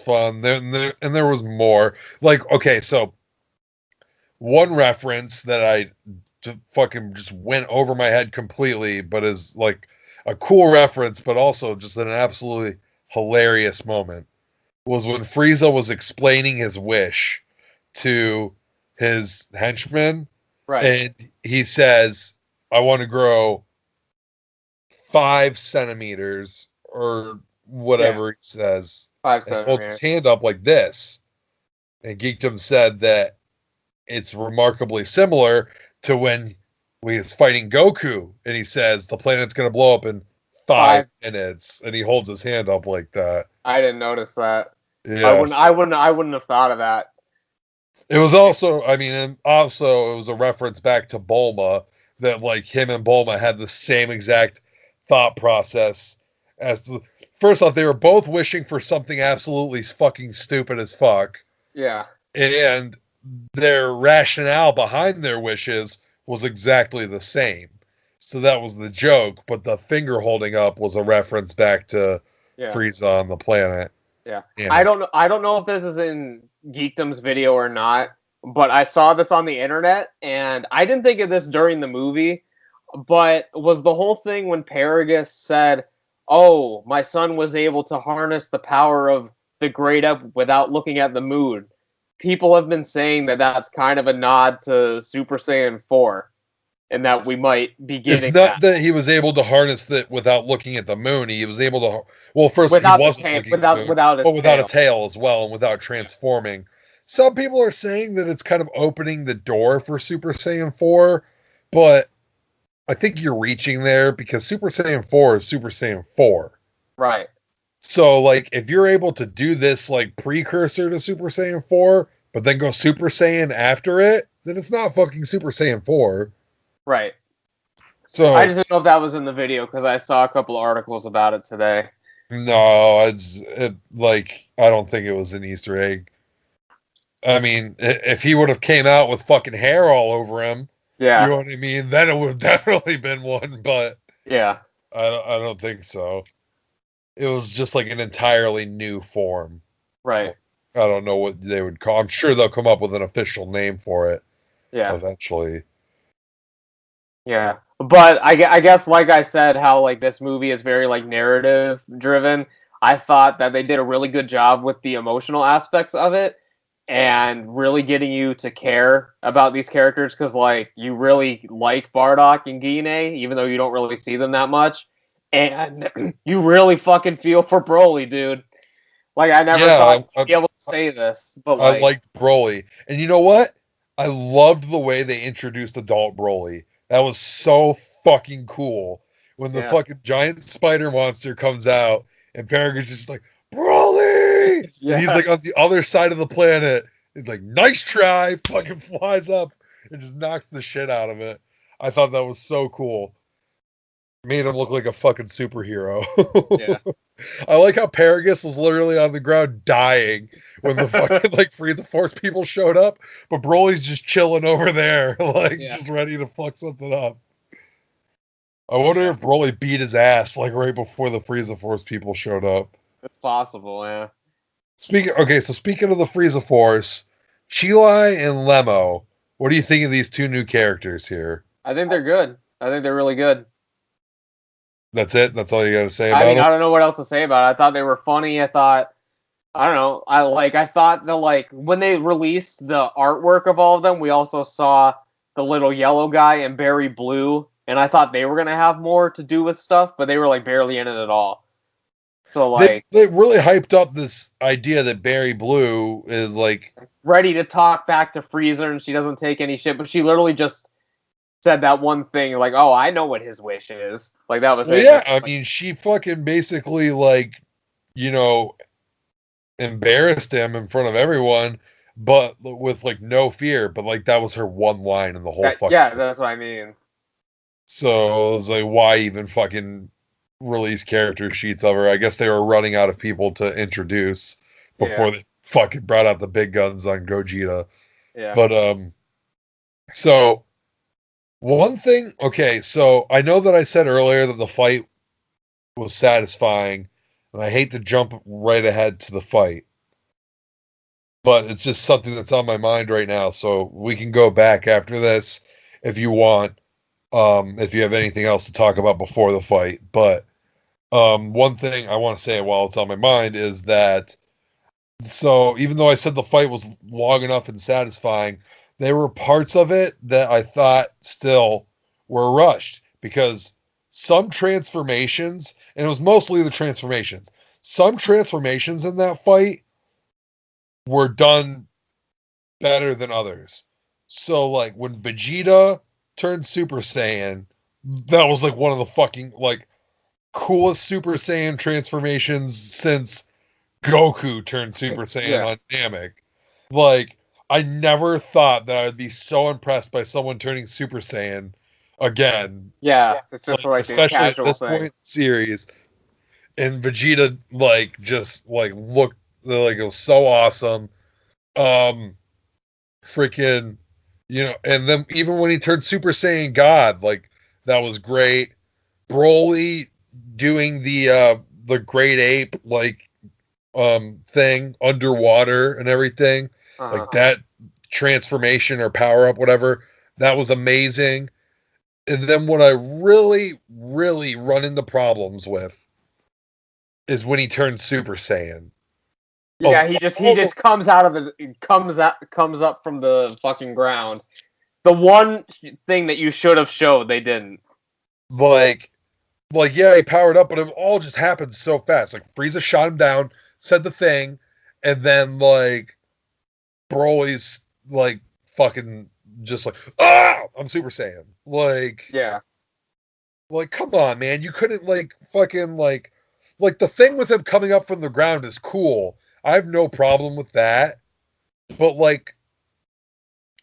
fun. There was more. Like, okay, so one reference that I fucking just went over my head completely, but is like a cool reference, but also just an absolutely hilarious moment, was when Frieza was explaining his wish to his henchman, Right. and he says, "I want to grow 5 centimeters," or Yeah. whatever he says, Five and holds his centimeters. hand up like this. And Geekdom said that it's remarkably similar to when we was fighting Goku, and he says the planet's gonna blow up in 5 minutes, and he holds his hand up like that. I didn't notice that. I wouldn't. Yes, I wouldn't. I wouldn't have thought of that. it was also, I mean, and also it was a reference back to Bulma, that like him and Bulma had the same exact thought process. First off, they were both wishing for something absolutely fucking stupid as fuck, Yeah. and their rationale behind their wishes was exactly the same. So that was the joke, but the finger holding up was a reference back to Yeah. Frieza on the planet. Yeah. Yeah. I don't know. I don't know if this is in Geekdom's video or not, but I saw this on the internet, and I didn't think of this during the movie. But was the whole thing when Paragus said, "Oh, my son was able to harness the power of the Great Up without looking at the moon"? People have been saying that that's kind of a nod to Super Saiyan 4, and that we might be It's getting not that that he was able to harness that without looking at the moon. He was able to, well, first, he without the wasn't tail, looking at the without moon, without his but without a tail. tail as well, and without transforming. Some people are saying that it's kind of opening the door for Super Saiyan 4, but I think you're reaching there because Super Saiyan 4 is Super Saiyan 4. Right. So, like, if you're able to do this, like, precursor to Super Saiyan 4, but then go Super Saiyan after it, then it's not fucking Super Saiyan 4. Right. I So, just didn't know if that was in the video because I saw a couple articles about it today. no, like, I don't think it was an Easter egg. I mean, if he would have came out with fucking hair all over him, you Yeah, know what I mean, then it would have definitely been one, but yeah, I don't think so. It was just like an entirely new form. right. I don't know what they would call. I'm sure they'll come up with an official name for it Yeah, eventually. yeah. But I guess, like I said, how like this movie is very like narrative driven. I thought that they did a really good job with the emotional aspects of it and really getting you to care about these characters because like you really like Bardock and Guinea, even though you don't really see them that much, and you really fucking feel for Broly, dude. Like I never thought Yeah, you'd be able to say this, but I like, liked Broly, and you know what? I loved the way they introduced adult Broly. That was so fucking cool. When the yeah, fucking giant spider monster comes out, and Peregrine's just like Broly, and he's yeah, like on the other side of the planet. He's like, "Nice try!" Fucking flies up and just knocks the shit out of it. I thought that was so cool. Made him look like a fucking superhero. yeah. I like how Paragus was literally on the ground dying when the fucking like Frieza Force people showed up, but Broly's just chilling over there, like Yeah, just ready to fuck something up. I wonder if Broly beat his ass like right before the Frieza Force people showed up. it's possible. Yeah, Speaking of the Frieza Force, Chilai and Lemo, what do you think of these two new characters here? I think they're good. I think they're really good. That's it. That's all you got to say I about mean, them. I don't know what else to say about it. I thought they were funny. I don't know. I thought the like when they released the artwork of all of them, we also saw the little yellow guy and Barry Blue, and I thought they were gonna have more to do with stuff, but they were like barely in it at all. So They like they really hyped up this idea that Barry Blue is like, ready to talk back to Freezer, and she doesn't take any shit, but she literally just said that one thing, like, "Oh, I know what his wish is." Like that was well, it. yeah, I Like, mean, she fucking basically like, you know, embarrassed him in front of everyone, but with like no fear. But like that was her one line in the whole that, fucking. yeah, that's what I mean. So it was like, why even fucking release character sheets of her? I guess they were running out of people to introduce Yeah, before they fucking brought out the big guns on Gogeta. yeah. But so one thing, okay, so I know that I said earlier that the fight was satisfying, and I hate to jump right ahead to the fight, but it's just something that's on my mind right now. So we can go back after this if you want, if you have anything else to talk about before the fight. But one thing I want to say while it's on my mind is that so even though I said the fight was long enough and satisfying, there were parts of it that I thought still were rushed because some transformations, and it was mostly the transformations, some transformations in that fight were done better than others. So like when Vegeta turned Super Saiyan, that was like one of the fucking like coolest Super Saiyan transformations since Goku turned Super Saiyan Yeah. on Namek. Like, I never thought that I'd be so impressed by someone turning Super Saiyan again. Yeah, it's just Like, like a especially at casual this point thing. in the series. And Vegeta, like, just like looked like it was so awesome. Um, freaking, and then even when he turned Super Saiyan God, like that was great. Broly doing the great ape like thing underwater and everything, Uh-huh. like that transformation or power up, whatever, that was amazing. And then what I really, really run into problems with is when he turns Super Saiyan. Of Yeah, he all the just comes out of the comes up from the fucking ground. The one thing that you should have showed, they didn't. like yeah, he powered up, but it all just happened so fast. Like Frieza shot him down, said the thing, and then like Broly's like fucking just like, ah, I'm Super Saiyan. Yeah. Like, come on, man. You couldn't like fucking like the thing with him coming up from the ground is cool. I have no problem with that. But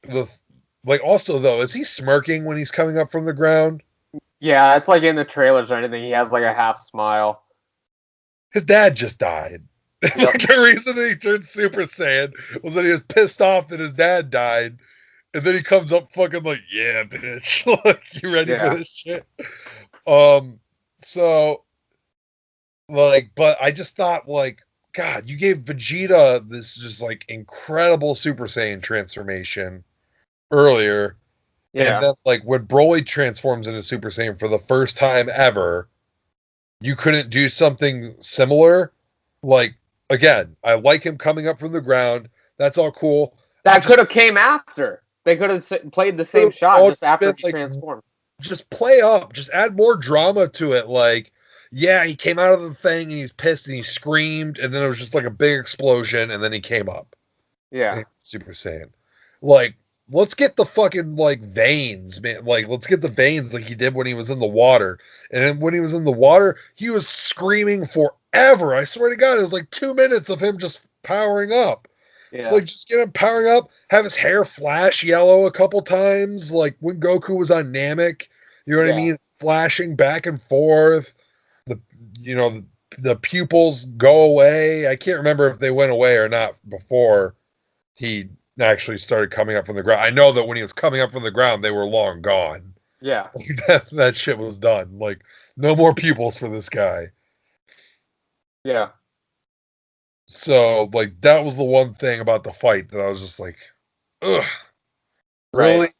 the like also though, is he smirking when he's coming up from the ground? Yeah, it's like in the trailers or anything, he has like a half smile. His dad just died. Yep. Like the reason that he turned Super Saiyan was that he was pissed off that his dad died. And then he comes up fucking like, yeah, bitch. Like, you ready for Yeah. this shit? So like, but I just thought like, God, you gave Vegeta this just like incredible Super Saiyan transformation earlier. And Yeah. then like when Broly transforms into Super Saiyan for the first time ever, you couldn't do something similar. Like, again, I like him coming up from the ground. That's all cool. But That just could have came after. They could have played the could same have shot all just after been he like transformed. just play up, just add more drama to it. Like, yeah, he came out of the thing and he's pissed and he screamed, and then it was just like a big explosion, and then he came up. Yeah. Super Saiyan. Like, let's get the fucking like veins, man. Like, let's get the veins like he did when he was in the water. And then when he was in the water, he was screaming forever. I swear to God, it was like 2 minutes of him just powering up. Yeah. Like, just get him powering up, have his hair flash yellow a couple times, like when Goku was on Namek. You know what I Yeah. mean? Flashing back and forth. The you know the pupils go away. I can't remember if they went away or not before he actually started coming up from the ground. I know that when he was coming up from the ground, they were long gone. Yeah. That shit was done. Like, no more pupils for this guy. Yeah. So, like, that was the one thing about the fight that I was just like, ugh, really? Right.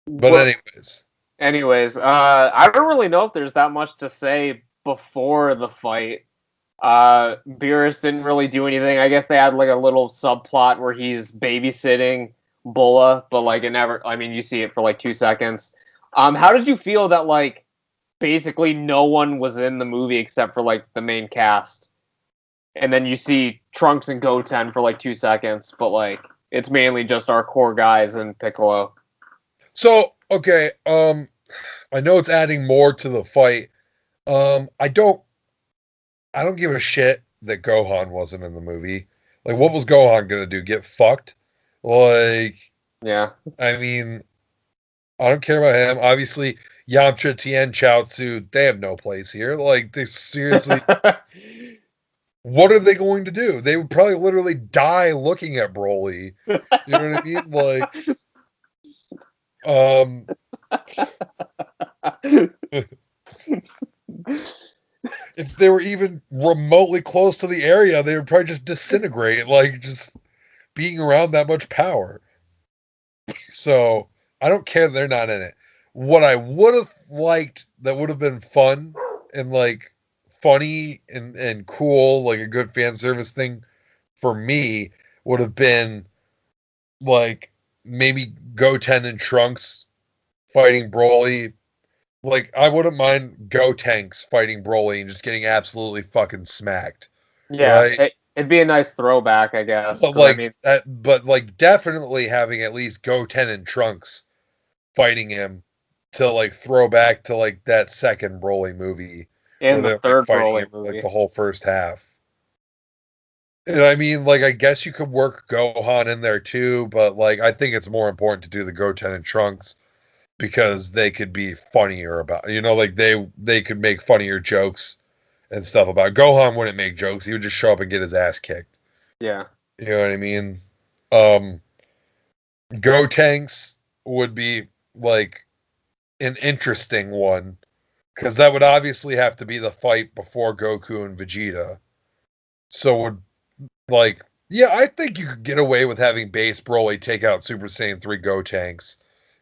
But Well, anyways, I don't really know if there's that much to say before the fight. Beerus didn't really do anything. I guess they had like a little subplot where he's babysitting Bulla, but like it never. I mean, you see it for like 2 seconds. How did you feel that like basically no one was in the movie except for like the main cast, and then you see Trunks and Goten for like 2 seconds, but like it's mainly just our core guys and Piccolo. so okay, I know it's adding more to the fight. I don't give a shit that Gohan wasn't in the movie. Like, what was Gohan gonna do? Get fucked? Like, Yeah. I mean, I don't care about him. Obviously, Yamcha, Tien, Chaozu, they have no place here. Like, they seriously, what are they going to do? They would probably literally die looking at Broly. You know what I mean? Like, um, if they were even remotely close to the area, they would probably just disintegrate, like just being around that much power. So I don't care they're not in it. What I would have liked that would have been fun and like funny and cool, like a good fan service thing for me would have been like maybe Goten and Trunks fighting Broly. Like, I wouldn't mind Tanks fighting Broly and just getting absolutely fucking smacked, Yeah, right? it'd be a nice throwback, I guess. But Because I like mean, that, but like definitely having at least Goten and Trunks fighting him to like throw back to like that second Broly movie where in the they're like third fighting him Broly for like movie. the whole first half. And I mean, like, I guess you could work Gohan in there too, but like, I think it's more important to do the Goten and Trunks because they could be funnier about, like they could make funnier jokes and stuff about it. Gohan wouldn't make jokes. He would just show up and get his ass kicked. Yeah, You know what I mean? Um, Tanks would be like an interesting one because that would obviously have to be the fight before Goku and Vegeta. So would like, yeah, I think you could get away with having Base Broly take out Super Saiyan 3 Tanks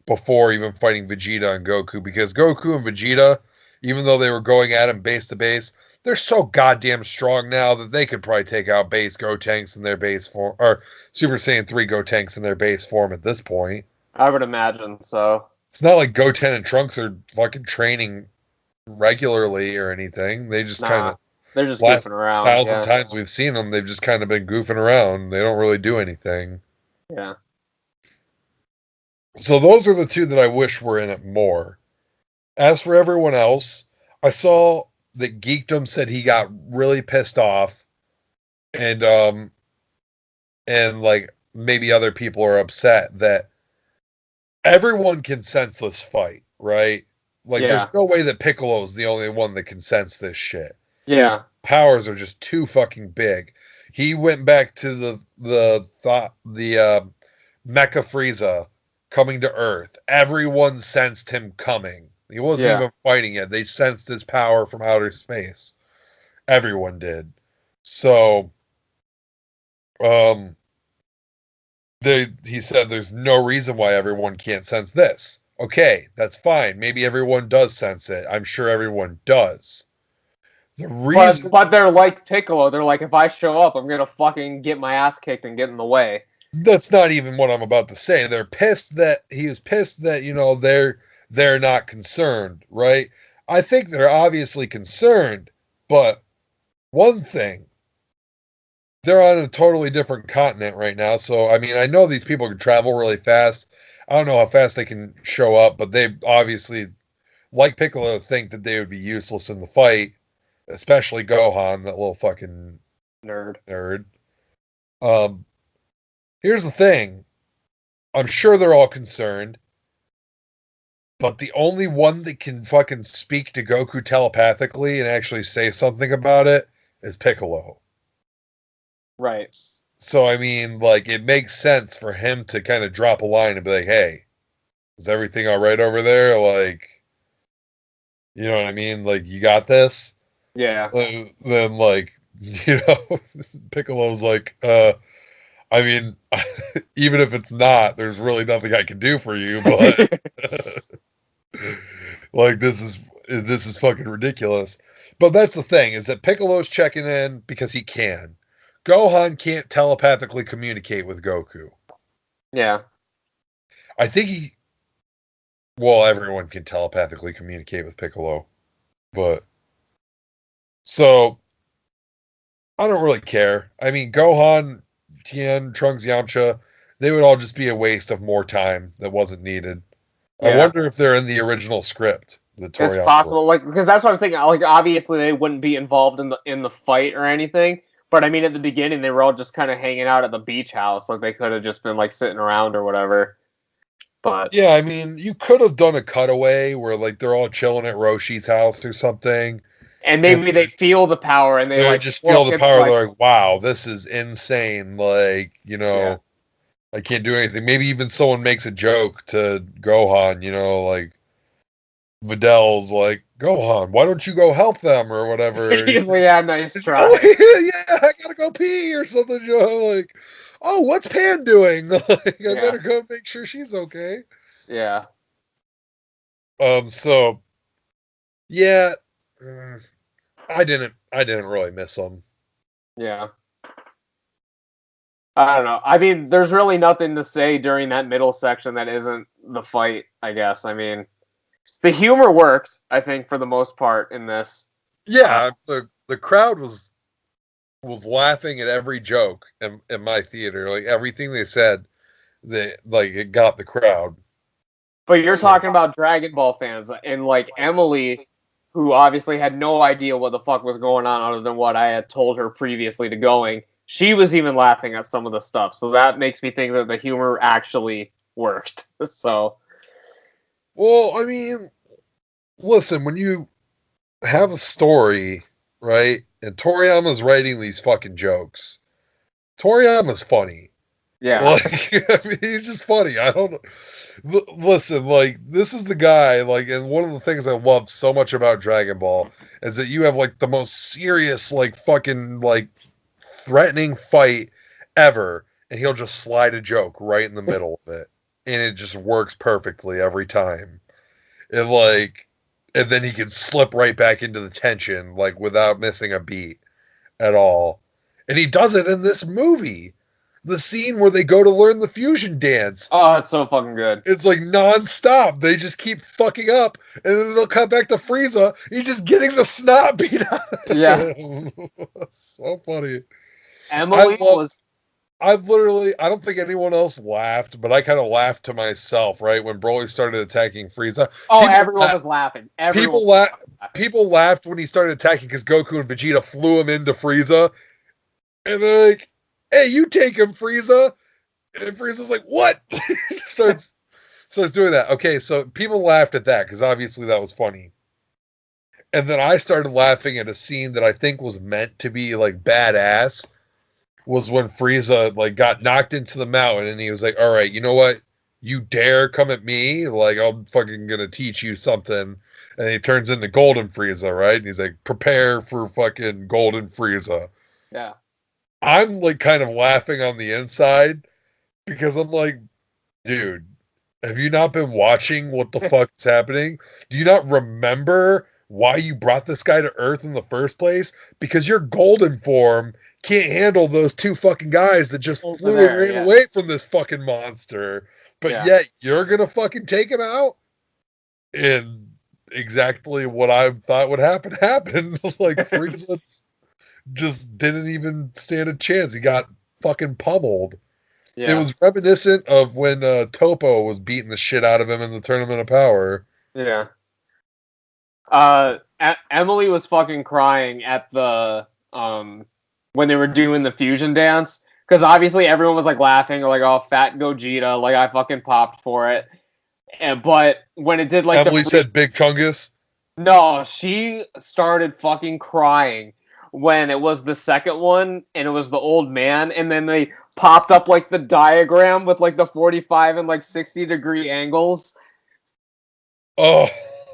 before even fighting Vegeta and Goku because Goku and Vegeta, even though they were going at him base to base, they're so goddamn strong now that they could probably take out base Tanks in their base form or Super Saiyan 3 Tanks in their base form at this point. I would imagine so. It's not like Goten and Trunks are fucking training regularly or anything. They just kind Nah, of they're just last goofing around. thousand Yeah, times we've seen them, they've just kind of been goofing around. They don't really do anything. yeah, So those are the two that I wish were in it more. As for everyone else, I saw that Geekdom said he got really pissed off and like maybe other people are upset that everyone can sense this fight, right? Like there's yeah, no way that Piccolo's the only one that can sense this shit. yeah. powers are just too fucking big. He went back to the Mecha Frieza coming to Earth. Everyone sensed him coming. He wasn't Yeah. even fighting yet. They sensed his power from outer space. Everyone did. So, um, he said there's no reason why everyone can't sense this. Okay, that's fine. Maybe everyone does sense it. I'm sure everyone does. The reason But they're like Piccolo. They're like, if I show up, I'm gonna fucking get my ass kicked and get in the way. that's not even what I'm about to say. They're pissed that he is pissed that they're not concerned, right? I think they're obviously concerned, but one thing, they're on a totally different continent right now. So I mean, I know these people can travel really fast. I don't know how fast they can show up, but they obviously, like Piccolo, think that they would be useless in the fight, especially Gohan, that little fucking nerd. Um, Here's the thing. I'm sure they're all concerned, but the only one that can fucking speak to Goku telepathically and actually say something about it is Piccolo. Right. So, I mean, like, it makes sense for him to kind of drop a line and be like, hey, is everything all right over there? Like, you know what I mean? Like, you got this? Yeah. Then, like, Piccolo's like, I mean, even if it's not, there's really nothing I can do for you, but like this is fucking ridiculous. But that's the thing, is that Piccolo's checking in because he can. Gohan can't telepathically communicate with Goku. Yeah. I think well, everyone can telepathically communicate with Piccolo, but so I don't really care. I mean, Gohan, Tien, Trunks, Yamcha, they would all just be a waste of more time that wasn't needed. I Yeah. wonder if they're in the original script, the It's Toriyama script. possible, like, because that's what I was thinking. Like, obviously they wouldn't be involved in the fight or anything. But I mean, at the beginning, they were all just kind of hanging out at the beach house. Like, they could have just been like sitting around or whatever. But Yeah, I mean, you could have done a cutaway where like they're all chilling at Roshi's house or something, and and maybe they feel the power and they they like just feel look the and power. like, They're like, "Wow, this is insane!" Like, yeah, I can't do anything. Maybe even someone makes a joke to Gohan, like Vidal's like, "Gohan, why don't you go help them or whatever?" he's like, yeah, nice It's like, "Oh try. yeah, I gotta go pee or something." Like, "Oh, what's Pan doing?" Like, I Yeah, better go make sure she's okay. yeah, So yeah, mm, I didn't really miss them. yeah. I don't know. I mean, there's really nothing to say during that middle section that isn't the fight, I guess. I mean, the humor worked, I think, for the most part in this. Yeah, the crowd was laughing at every joke in my theater. Like everything they said, it got the crowd. But you're So talking about Dragon Ball fans, and like Emily, who obviously had no idea what the fuck was going on other than what I had told her previously to going. She was even laughing at some of the stuff, so that makes me think that the humor actually worked. So well, I mean, listen, when you have a story, right? And Toriyama's writing these fucking jokes. Toriyama's funny. yeah, Like, I mean, he's just funny. I don't listen, like, this is the guy, like, and one of the things I love so much about Dragon Ball is that you have, like, the most serious, like, fucking, like, threatening fight ever, and he'll just slide a joke right in the middle of it. And it just works perfectly every time. And, like, and then he can slip right back into the tension, like, without missing a beat at all. And he does it in this movie. The scene where they go to learn the fusion dance. oh, it's so fucking good. It's like nonstop. They just keep fucking up, and then they'll cut back to Frieza. He's just getting the snot beat out of Yeah, him. So funny. I Emily love. was. I don't think anyone else laughed, but I kind of laughed to myself, right? When Broly started attacking Frieza. Oh, People, everyone was laughing. Everyone people, was la- laughing. people laughed when he started attacking because Goku and Vegeta flew him into Frieza. And they're like, "Hey, you take him, Frieza." And Frieza's like, "What?" starts doing that. Okay, so people laughed at that because obviously that was funny. And then I started laughing at a scene that I think was meant to be like badass. Was when Frieza like got knocked into the mountain and he was like, "All right, you know what? You dare come at me? Like I'm fucking gonna teach you something." And he turns into Golden Frieza, right? And he's like, "Prepare for fucking Golden Frieza." Yeah. I'm like kind of laughing on the inside because I'm like, dude, have you not been watching what the fuck is happening? Do you not remember why you brought this guy to Earth in the first place? Because your golden form can't handle those two fucking guys that just Over flew and there, ran yeah. away from this fucking monster. But Yeah. yet you're gonna fucking take him out? And exactly what I thought would happen happened. Like Frieza just didn't even stand a chance. He got fucking pummeled. It Yeah. was reminiscent of when Topo was beating the shit out of him in the Tournament of Power. Yeah. Emily was fucking crying at the when they were doing the fusion dance because obviously everyone was like laughing or like, "Oh, fat Gogeta!" Like I fucking popped for it. But when it did like the Emily said Big Chungus. no, she started fucking crying when it was the second one and it was the old man and then they popped up like the diagram with like the 45 and like 60-degree angles. Oh.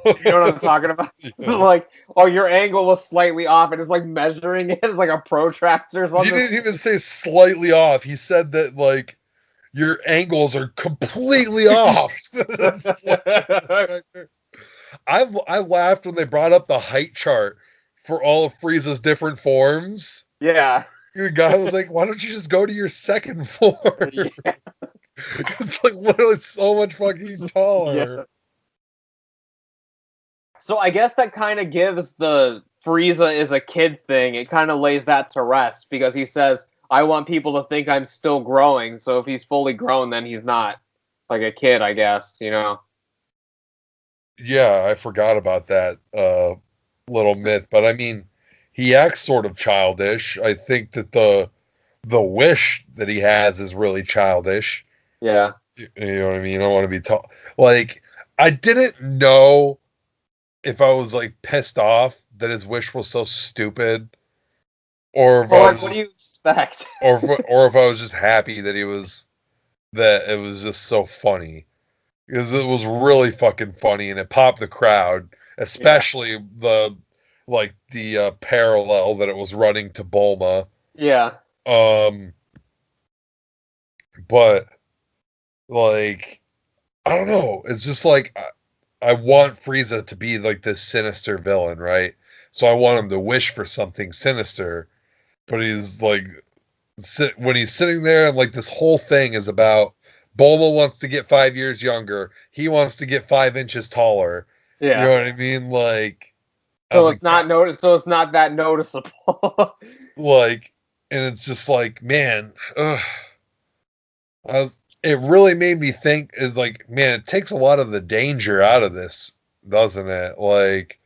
You know what I'm talking about? Yeah. Like, oh, your angle was slightly off and it's like measuring it as like a protractor or He something. didn't even say slightly off. He said that, like, your angles are completely off. I laughed when they brought up the height chart for all of Frieza's different forms. Yeah. Your guy was like, why don't you just go to your second form? Yeah. It's like literally so much fucking Yeah. taller. So I guess that kind of gives the Frieza is a kid thing. It kind of lays that to rest because he says, "I want people to think I'm still growing." So if he's fully grown, then he's not like a kid, I guess. You know? Yeah, I forgot about that little myth, but I mean, he acts sort of childish. I think that the wish that he has is really childish. Yeah. You know what I mean? I want to be tall. Like, I didn't know if I was like pissed off that his wish was so stupid, or if Well, I like, was what do just, you expect? or if I was just happy that it was just so funny because it was really fucking funny and it popped the crowd, Yeah. especially the parallel that it was running to Bulma. Yeah. Um, but like I don't know, it's just like I want Frieza to be like this sinister villain, right? So I want him to wish for something sinister, but he's like when he's sitting there and like this whole thing is about Bulma wants to get 5 years younger. He wants to get 5 inches taller. You Yeah. know what I mean? Like I So was like, it's not So it's not that noticeable. like, and it's just like, man, ugh. It really made me think. Is like, man, it takes a lot of the danger out of this, doesn't it? Like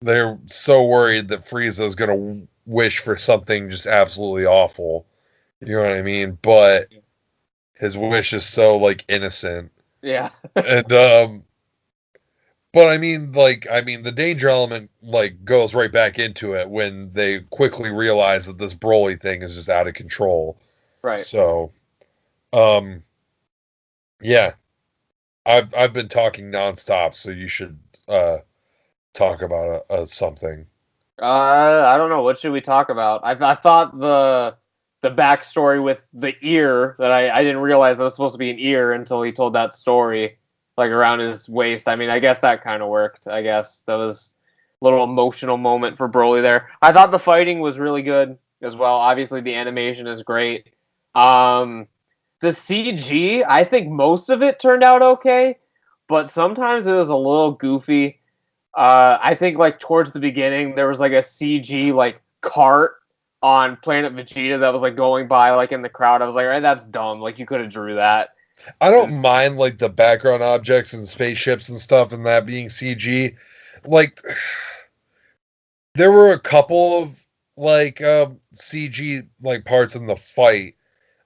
they're so worried that Frieza is gonna wish for something just absolutely awful. You know what I mean? But his wish is so like innocent. Yeah. And but I mean the danger element like goes right back into it when they quickly realize that this Broly thing is just out of control. Right. So um yeah, I've been talking nonstop, so you should talk about something. I don't know. What should we talk about? I thought the backstory with the ear that I didn't realize that was supposed to be an ear until he told that story, like around his waist. I mean, I guess that kind of worked. I guess that was a little emotional moment for Broly there. I thought the fighting was really good as well. Obviously, the animation is great. Um, the CG, I think most of it turned out okay, but sometimes it was a little goofy. I think like towards the beginning there was like a CG like cart on Planet Vegeta that was like going by like in the crowd. I was like, all right, that's dumb. Like you could have drew that. I don't mind like the background objects and spaceships and stuff and that being CG. Like there were a couple of like CG like parts in the fight.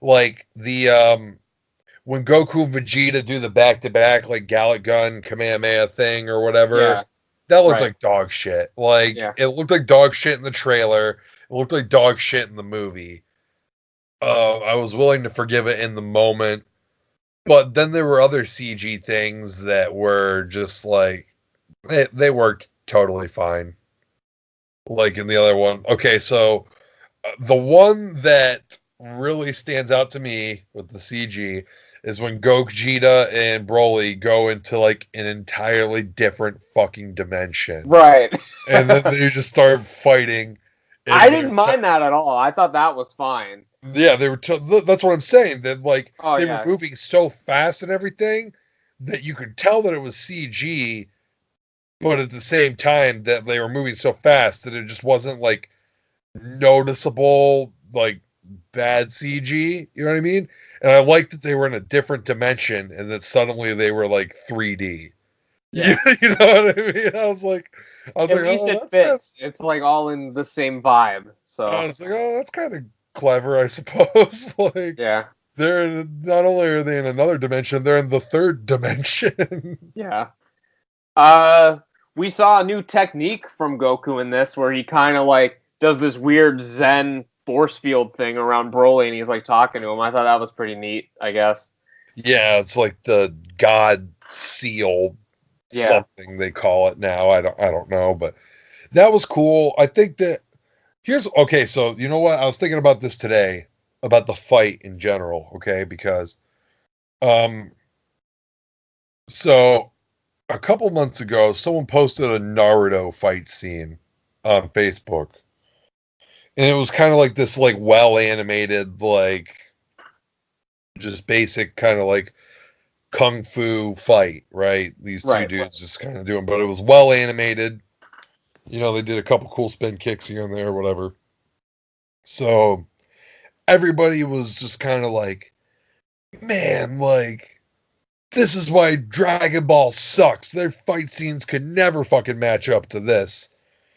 Like the when Goku and Vegeta do the back to back like Gallic Gun Kamehameha thing or Yeah, whatever. that looked Right. like dog shit. Like, Yeah. it looked like dog shit in the trailer. It looked like dog shit in the movie. I was willing to forgive it in the moment, but then there were other CG things that were just like they worked totally fine. Like in the other one. Okay, so the one that really stands out to me with the CG is when Gogeta and Broly go into like an entirely different fucking dimension. Right. And then they just start fighting. I And didn't mind that at all. I thought that was fine. yeah, they were. That's what I'm saying. That like Oh they were yeah. moving so fast and everything that you could tell that it was CG, but at the same time that they were moving so fast that it just wasn't like noticeable, like bad CG. You know what I mean? And I liked that they were in a different dimension and that suddenly they were like 3D. You, Yeah. you know what I mean? At least Oh, it that's kind. fits. It's like all in the same vibe. I So was like, oh, that's kind of clever, I suppose. Like yeah. they're not only are they in another dimension, they're in the third dimension. Yeah. Uh, we saw a new technique from Goku in this, where he kind of like does this weird Zen force field thing around Broly, and he's like talking to him. I thought that was pretty neat. I guess. Yeah, it's like the God seal Yeah. something they call it now. I don't know, but that was cool. I think that here's okay, so you know what? I was thinking about this today about the fight in general, okay? Because um so a couple months ago someone posted a Naruto fight scene on Facebook. And it was kind of like this like well animated like just basic kind of like kung fu fight, right? These two Right. dudes just kind of doing, but it was well animated. You know, they did a couple cool spin kicks here and there, whatever. So everybody was just kind of like, man, like, this is why Dragon Ball sucks. Their fight scenes could never fucking match up to this.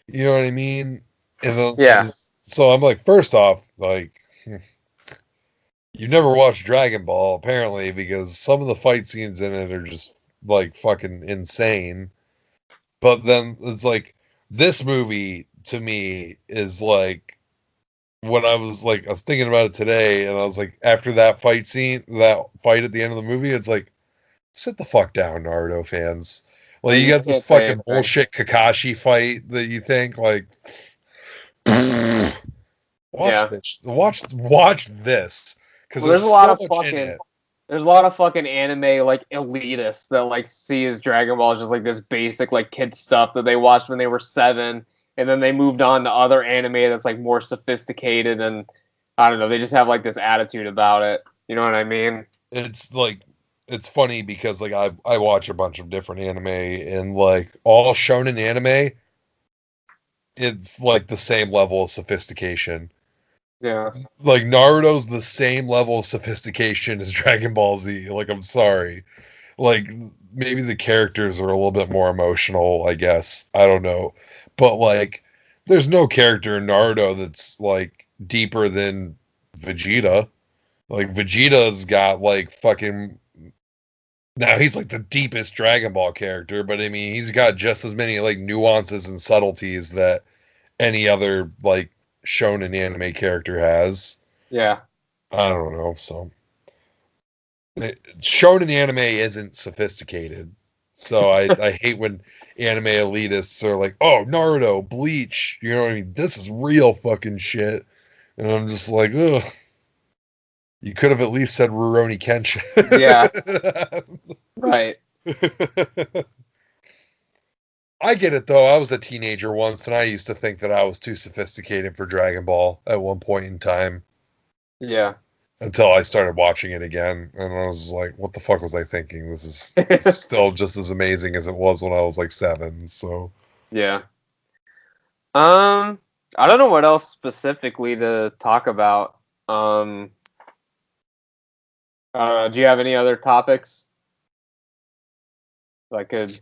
You know what I mean? And Yeah. so I'm like, first off, like, you've never watched Dragon Ball, apparently, because some of the fight scenes in it are just like fucking insane. But then it's like this movie to me is like when I was thinking about it today and I was like after that fight scene, that fight at the end of the movie, it's like sit the fuck down, Naruto fans. Yeah. Like you You got this can't say fucking anything. bullshit Kakashi fight that you think like watch Yeah. this. Watch this because Well, there's there's a lot so of much in fucking it. there's a lot of fucking anime like elitists that like see as Dragon Ball as just like this basic like kid stuff that they watched when they were 7, and then they moved on to other anime that's like more sophisticated, and I don't know, they just have like this attitude about it. You know what I mean? It's like it's funny because like I watch a bunch of different anime and like all shonen anime, it's like the same level of sophistication. Yeah. Like Naruto's the same level of sophistication as Dragon Ball Z. Like I'm sorry. Like maybe the characters are a little bit more emotional, I guess. I don't know. But like there's no character in Naruto that's like deeper than Vegeta. Like Vegeta's got like fucking now he's like the deepest Dragon Ball character, but I mean he's got just as many like nuances and subtleties that any other like shonen anime character has. Yeah. I don't know. So shonen anime isn't sophisticated. So I hate when anime elitists are like, oh Naruto, Bleach, you know what I mean? This is real fucking shit. And I'm just like, ugh. You could have at least said Rurouni Kenshin. Yeah. Right. I get it though. I was a teenager once, and I used to think that I was too sophisticated for Dragon Ball at one point in time Yeah. until I started watching it again, and I was like, "What the fuck was I thinking? This is still just as amazing as it was when I was like 7." So, Yeah. Um, I don't know what else specifically to talk about. Um, do you have any other topics I could?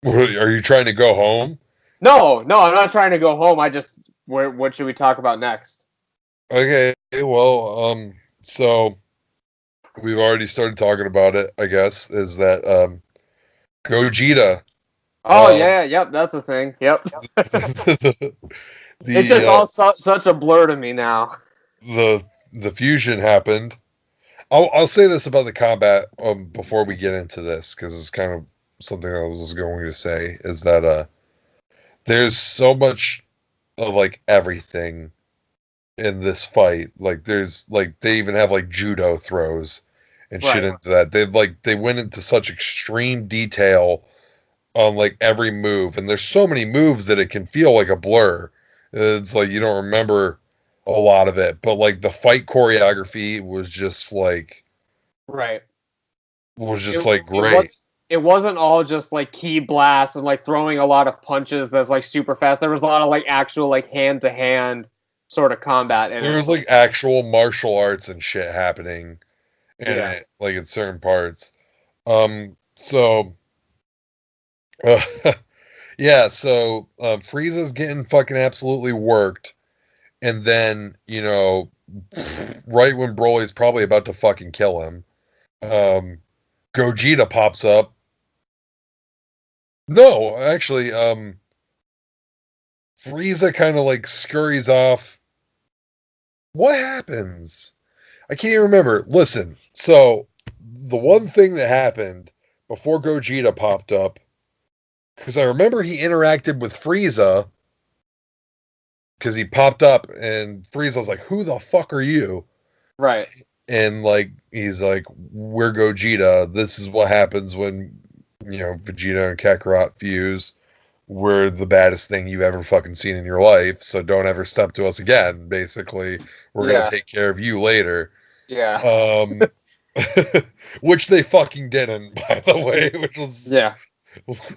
are you trying to go home? No, no, I'm not trying to go home. I just where what should we talk about next? Okay, well, so we've already started talking about it. I guess is that Gogeta Oh yeah, yep, that's a thing. Yep. It's just all such a blur to me now. The fusion happened. I'll say this about the combat before we get into this, because it's kind of something I was going to say, is that there's so much of like everything in this fight. Like there's like they even have like judo throws and shit Right. into that. They went into such extreme detail on like every move, and there's so many moves that it can feel like a blur. It's like you don't remember a lot of it, but like the fight choreography was just like Right. It great. it wasn't all just like key blasts and like throwing a lot of punches that's like super fast. There was a lot of like actual like hand to hand sort of combat in There it. was like actual martial arts and shit happening in Yeah. it, like in certain parts. So uh, yeah, so Frieza's getting fucking absolutely worked, and then right when Broly's probably about to fucking kill him, um, Gogeta pops up. No, actually, Frieza kind of like scurries off. What happens? I can't even remember. Listen, so the one thing that happened before Gogeta popped up, because I remember he interacted with Frieza, because he popped up and Frieza's like, "Who the fuck are you?" Right. And like he's like, "We're Gogeta. This is what happens when Vegeta and Kakarot fuse. We're the baddest thing you've ever fucking seen in your life. So don't ever step to us again. Basically, we're gonna Yeah. take care of you later." Yeah. Um, which they fucking didn't, by the way, Yeah.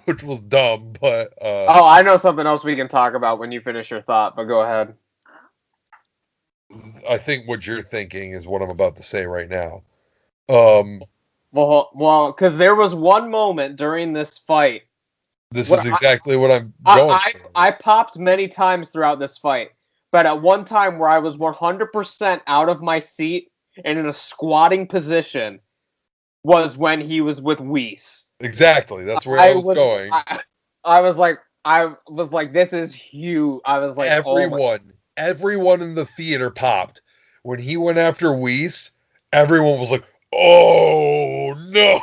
which was dumb. But Oh, I know something else we can talk about when you finish your thought, but go ahead. I think what you're thinking is what I'm about to say right now. Um, Because there was one moment during this fight this where is exactly what I'm going I for. I popped many times throughout this fight, but at one time where I was 100% out of my seat and in a squatting position was when he was with Whis. Exactly. That's where I I was was going. I was like, this is huge. I was like, oh my. Everyone in the theater popped. When he went after Whis, everyone was like, "Oh no."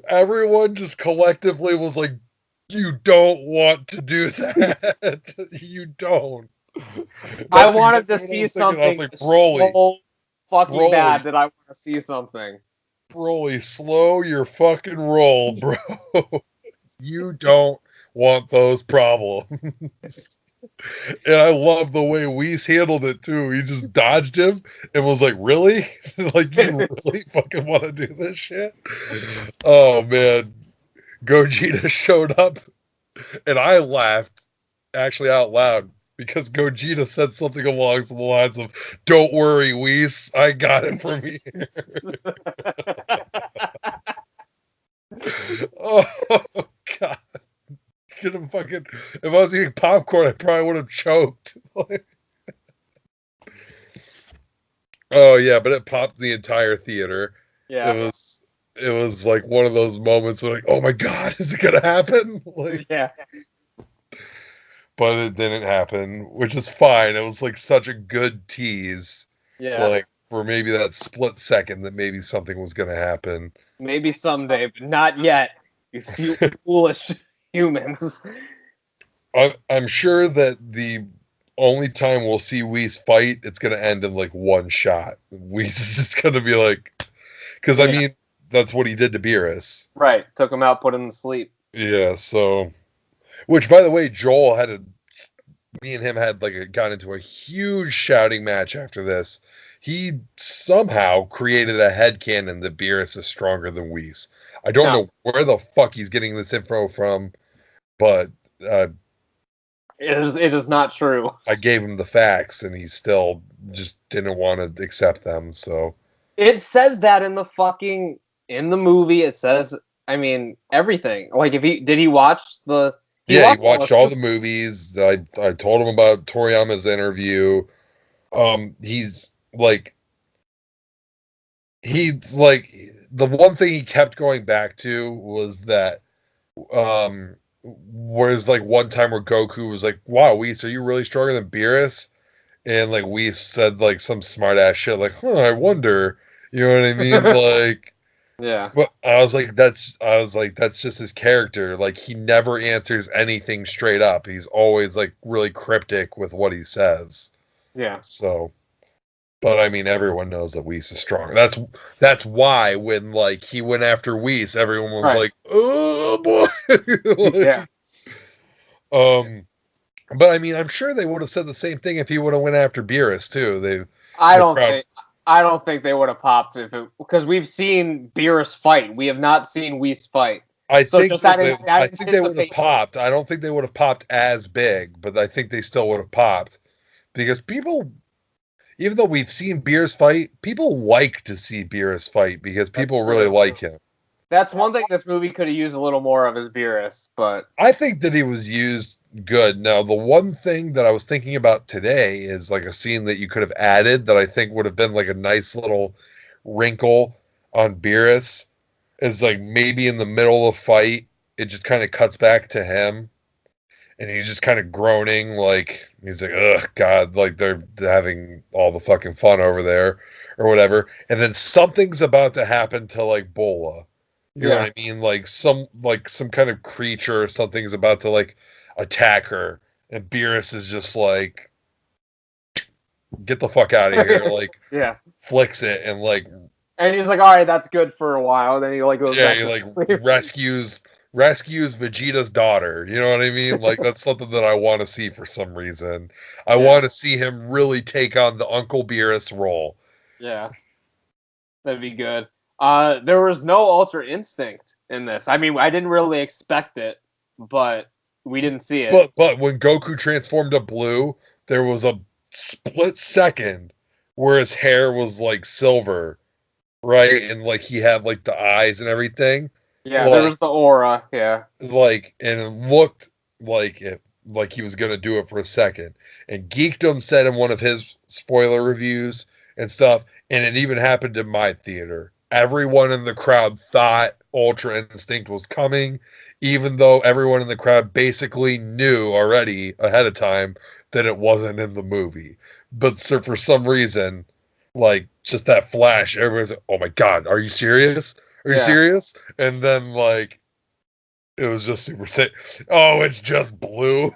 Everyone just collectively was like, "You don't want to do that. You don't." I That's wanted exactly to what I see was thinking. I was something like, so fucking Broly, bad that I want to see something. Broly, slow your fucking roll, bro. You don't want those problems." And I love the way Whis handled it too. He just dodged him and was like, "Really? Like you really fucking want to do this shit?" Oh man, Gogeta showed up, and I laughed actually out loud because Gogeta said something along the lines of, "Don't worry, Whis, I got it from here." Oh god. Could have fucking, if I was eating popcorn, I probably would have choked. Oh yeah, but it popped the entire theater. It Yeah. was it was like one of those moments where like, oh my god, is it gonna happen? Like, Yeah. but it didn't happen, which is fine. It was like such a good tease, Yeah. like for maybe that split second that maybe something was gonna happen. Maybe someday, but not yet. You foolish humans. I'm sure that the only time we'll see Whis fight, it's gonna end in like one shot. Whis is just gonna be like, because I Yeah. mean, that's what he did to Beerus. Right. Took him out, put him to sleep. Yeah, so which by the way, Joel had a me and him had like got into a huge shouting match after this. He somehow created a headcanon that Beerus is stronger than Whis. I don't No. know where the fuck he's getting this info from, but It is not true. I gave him the facts and he still just didn't want to accept them. So It says that in the fucking in the movie. It says, I mean, everything. Like, if he did he watch the he yeah, he watched all watched the all the movies. I told him about Toriyama's interview. He's like the one thing he kept going back to was that, whereas like one time where Goku was like, "Wow, Whis, are you really stronger than Beerus?" And like Whis said like some smart ass shit, like, "Huh, I wonder." You know what I mean? Like, Yeah. but I was like, that's just his character. Like, he never answers anything straight up. He's always like really cryptic with what he says. Yeah. So, but I mean, everyone knows that Whis is strong. That's why when like he went after Whis, everyone was Right. like, "Oh boy." Yeah. Like, um, but I mean, I'm sure they would have said the same thing if he would have went after Beerus too. I The don't crowd. think I don't think they would have popped if it, because we've seen Beerus fight. We have not seen Whis fight. So just that I that think they would have anticipation. popped. I don't think they would have popped as big, but I think they still would have popped because people, even though we've seen Beerus fight, people like to see Beerus fight because That's people really true. like him. That's one thing this movie could have used a little more of is Beerus, but I think that he was used good. Now, the one thing that I was thinking about today is like a scene that you could have added that I think would have been like a nice little wrinkle on Beerus is like maybe in the middle of the fight, it just kind of cuts back to him and he's just kind of groaning, like he's like, "Ugh, God!" Like they're having all the fucking fun over there, or whatever. And then something's about to happen to like Bola. You know yeah. what I mean? Like some kind of creature or something's about to like attack her, and Beerus is just like, "Get the fuck out of here!" Like Yeah. flicks it and like, And he's like, all right, that's good for a while. Then he like goes yeah, back he to like sleep. rescues Vegeta's daughter. You know what I mean? Like that's something that I want to see for some reason. I Yeah. want to see him really take on the Uncle Beerus role. Yeah. That'd be good. There was no Ultra Instinct in this. I mean, I didn't really expect it, but we didn't see it. But when Goku transformed to blue, there was a split second where his hair was like silver, right? And like he had like the eyes and everything. Yeah, there Like was the aura. Yeah. and it looked like he was gonna do it for a second. And Geekdom said in one of his spoiler reviews and stuff, and it even happened in my theater. Everyone in the crowd thought Ultra Instinct was coming, even though everyone in the crowd basically knew already ahead of time that it wasn't in the movie. But so for some reason, like just that flash, everyone's like, "Oh my god, are you serious? Are you Yeah. serious?" And then like it was just super sick. Oh, it's just blue.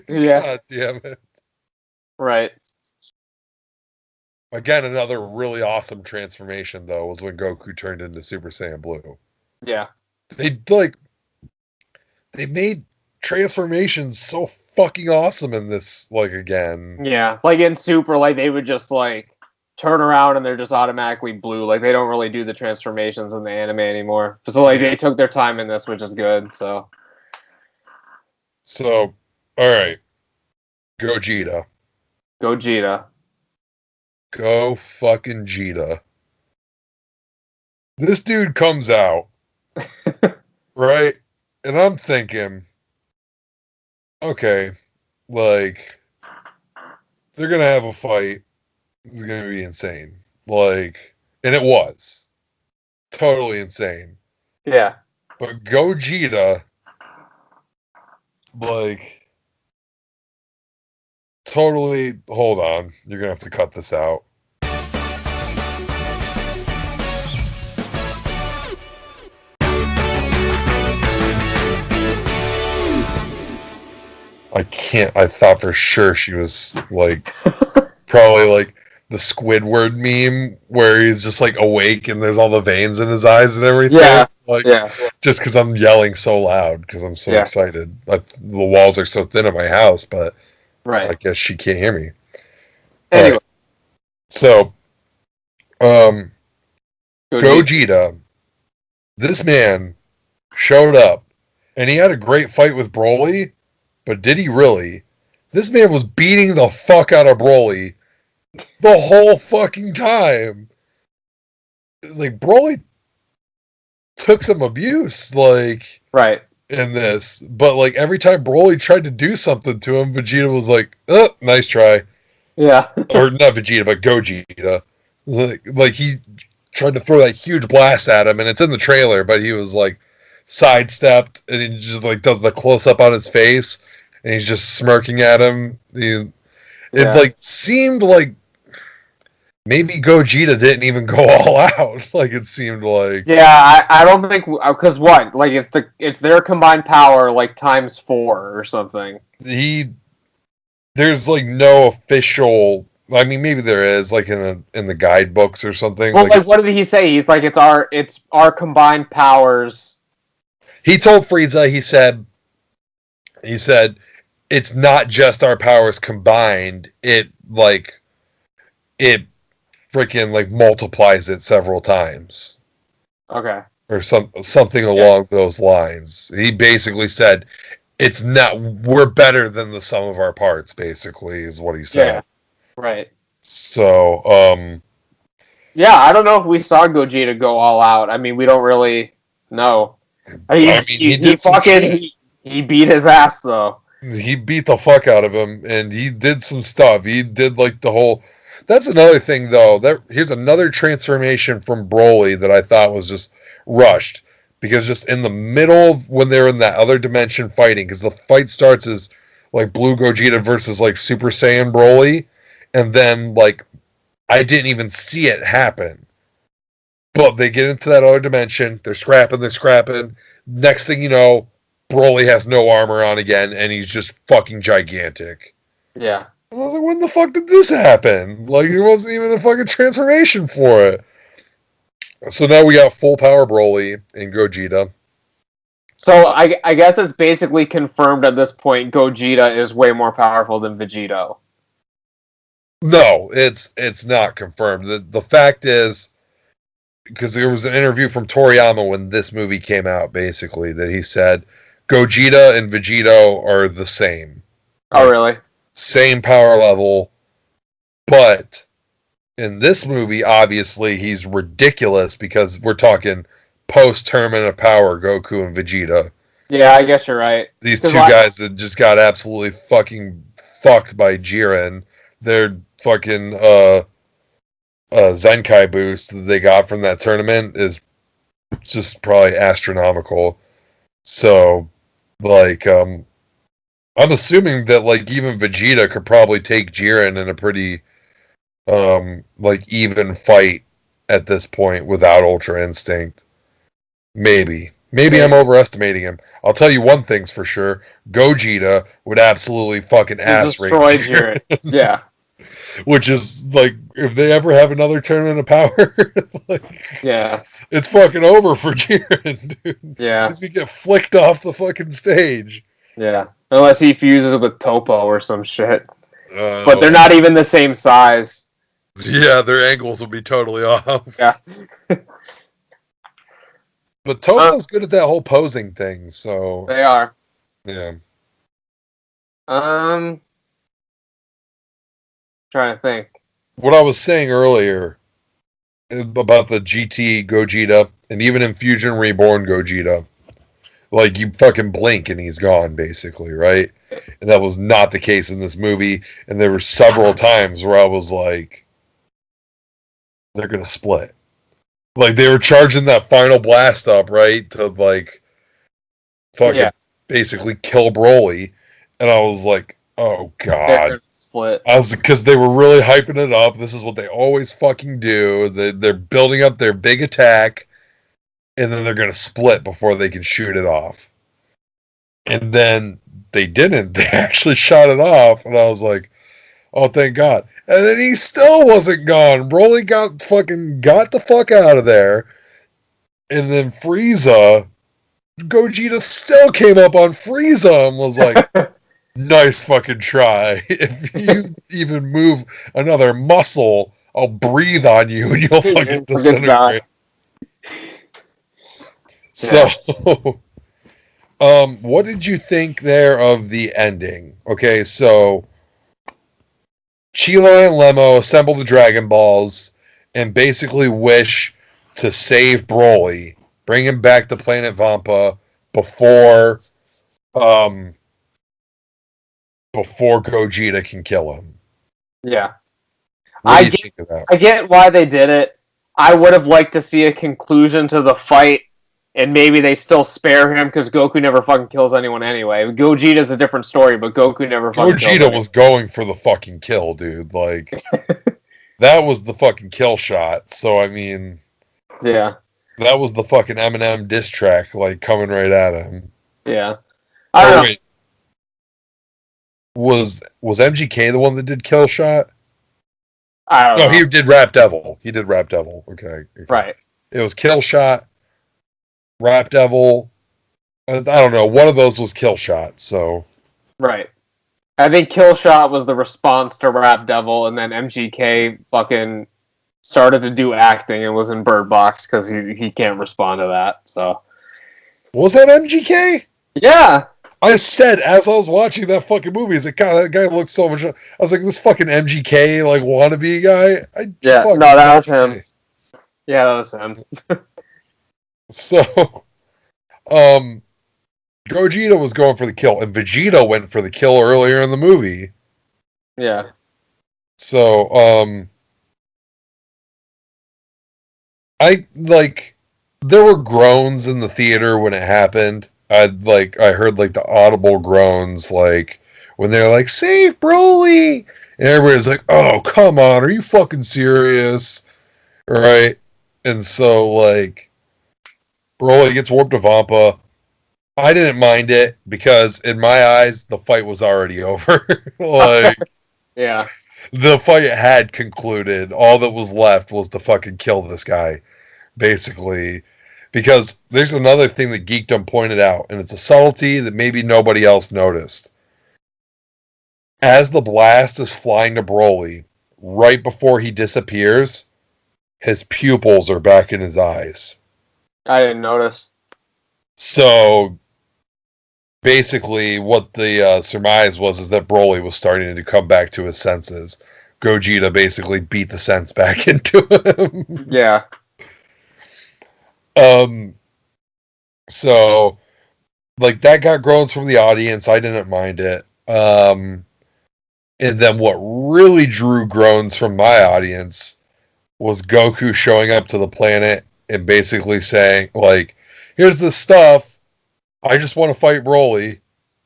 Yeah. God damn it. Right. Again, another really awesome transformation though was when Goku turned into Super Saiyan Blue. Yeah. They like they made transformations so fucking awesome in this like again. Yeah. Like in Super, like they would just like turn around and they're just automatically blue. Like they don't really do the transformations in the anime anymore. So like they took their time in this, which is good. So So, all right. Gogeta. Gogeta. Go fucking Jita. This dude comes out, right? And I'm thinking, okay, like they're gonna have a fight. It's gonna be insane. Like, and it was totally insane. Yeah. But Gogeta, like, totally. Hold on, you're gonna have to cut this out. I can't. I thought for sure she was like probably like the Squidward meme where he's just like awake and there's all the veins in his eyes and everything. Yeah. Like Yeah. just because I'm yelling so loud because I'm so Yeah. excited. The walls are so thin at my house, but I Right. guess she can't hear me. Anyway. Right. So, Gogeta. Gogeta, this man showed up and he had a great fight with Broly, but did he really? This man was beating the fuck out of Broly the whole fucking time. Like Broly took some abuse, like Right. in this, but like every time Broly tried to do something to him, Vegeta was like, "Oh, nice try," Yeah. or not Vegeta, but Gogeta. Like he tried to throw that huge blast at him, and it's in the trailer, but he was like sidestepped, and he just like does the close up on his face, and he's just smirking at him. It like seemed like maybe Gogeta didn't even go all out. Like it seemed like. Yeah, I don't think because what like it's their combined power like times 4 or something. There's like no official. I mean, maybe there is like in the guidebooks or something. Well, like what did he say? He's like it's our combined powers. He told Frieza. He said it's not just our powers combined. It freaking like multiplies it several times. Okay. Or something along those lines. He basically said it's not we're better than the sum of our parts, basically, is what he said. Yeah. Right. So, yeah, I don't know if we saw Gogeta go all out. I mean, we don't really know. He beat his ass though. He beat the fuck out of him, and he did some stuff. He did like the whole. That's another thing, though. Here's another transformation from Broly that I thought was just rushed, because just in the middle of when they're in that other dimension fighting, because the fight starts as like Blue Gogeta versus like Super Saiyan Broly, and then like I didn't even see it happen. But they get into that other dimension, they're scrapping. Next thing you know, Broly has no armor on again, and he's just fucking gigantic. Yeah. I was like, when the fuck did this happen? Like, there wasn't even a fucking transformation for it. So now we got full power Broly and Gogeta. So I guess it's basically confirmed at this point Gogeta is way more powerful than Vegito. No, it's not confirmed. The fact is, because there was an interview from Toriyama when this movie came out, basically, that he said Gogeta and Vegito are the same. Right? Oh, really? Same power level, but in this movie, obviously, he's ridiculous because we're talking post-Tournament of Power Goku and Vegeta. Yeah, I guess you're right. These two guys that just got absolutely fucking fucked by Jiren. Their fucking Zenkai boost that they got from that tournament is just probably astronomical. So, like, I'm assuming that like even Vegeta could probably take Jiren in a pretty like even fight at this point without Ultra Instinct. Maybe I'm overestimating him. I'll tell you one thing's for sure: Gogeta would absolutely fucking ass rape Jiren. Yeah. Which is like, if they ever have another Tournament of Power, like, yeah, it's fucking over for Jiren, dude. Yeah, he's gonna get flicked off the fucking stage. Yeah, unless he fuses with Topo or some shit. But they're not even the same size. Yeah, their angles will be totally off. Yeah. But Topo's good at that whole posing thing, so they are. Yeah. Trying to think. What I was saying earlier about the GT Gogeta, and even in Fusion Reborn Gogeta, like, you fucking blink and he's gone, basically, right? And that was not the case in this movie, and there were several times where I was like, they're gonna split. Like, they were charging that final blast up, right, to, like, fucking basically kill Broly, and I was like, oh, God. Split. Because they were really hyping it up. This is what they always fucking do. They're building up their big attack, and then they're gonna split before they can shoot it off. And then they didn't. They actually shot it off, and I was like, "Oh, thank God!" And then he still wasn't gone. Broly got the fuck out of there, and then Gogeta still came up on Frieza and was like. Nice fucking try. If you even move another muscle, I'll breathe on you and you'll fucking disintegrate. So, what did you think there of the ending? Okay, so Chila and Lemo assemble the Dragon Balls and basically wish to save Broly, bring him back to Planet Vampa before Gogeta can kill him. Yeah. What do you think of that? I get why they did it. I would have liked to see a conclusion to the fight, and maybe they still spare him because Goku never fucking kills anyone anyway. Gogeta's a different story, but Goku never fucking kills Gogeta anyone. was going for the fucking kill, dude. Like, that was the fucking kill shot. So, I mean, Yeah, that was the fucking Eminem diss track, like, coming right at him. yeah. I don't know. Wait, was MGK the one that did kill shot? I don't No, know. he did Rap Devil. He did Rap Devil. Okay. Right. It was kill shot, Rap Devil. I don't know. One of those was kill shot. So. Right. I think Killshot was the response to Rap Devil, and then MGK fucking started to do acting and was in Bird Box because he can't respond to that. So. Was that MGK? Yeah. I said as I was watching that fucking movie, is it God, that guy looks so much. I was like, this fucking MGK like wannabe guy. Yeah. No, that was him. Yeah, that was him. So, Gogeta was going for the kill, and Vegeta went for the kill earlier in the movie. Yeah. So, I like there were groans in the theater when it happened. I heard like the audible groans, like when they're like, "Save Broly," and everybody's like, "Oh, come on, are you fucking serious?" Right? And so like Broly gets warped to Vampa. I didn't mind it because in my eyes the fight was already over. Like, yeah, the fight had concluded. All that was left was to fucking kill this guy, basically. Because there's another thing that Geekdom pointed out, and it's a subtlety that maybe nobody else noticed. As the blast is flying to Broly, right before he disappears, his pupils are back in his eyes. I didn't notice. So, basically, what the surmise was is that Broly was starting to come back to his senses. Gogeta basically beat the sense back into him. Yeah. So, like, that got groans from the audience. I didn't mind it. And then what really drew groans from my audience was Goku showing up to the planet and basically saying, like, here's the stuff. I just want to fight Broly.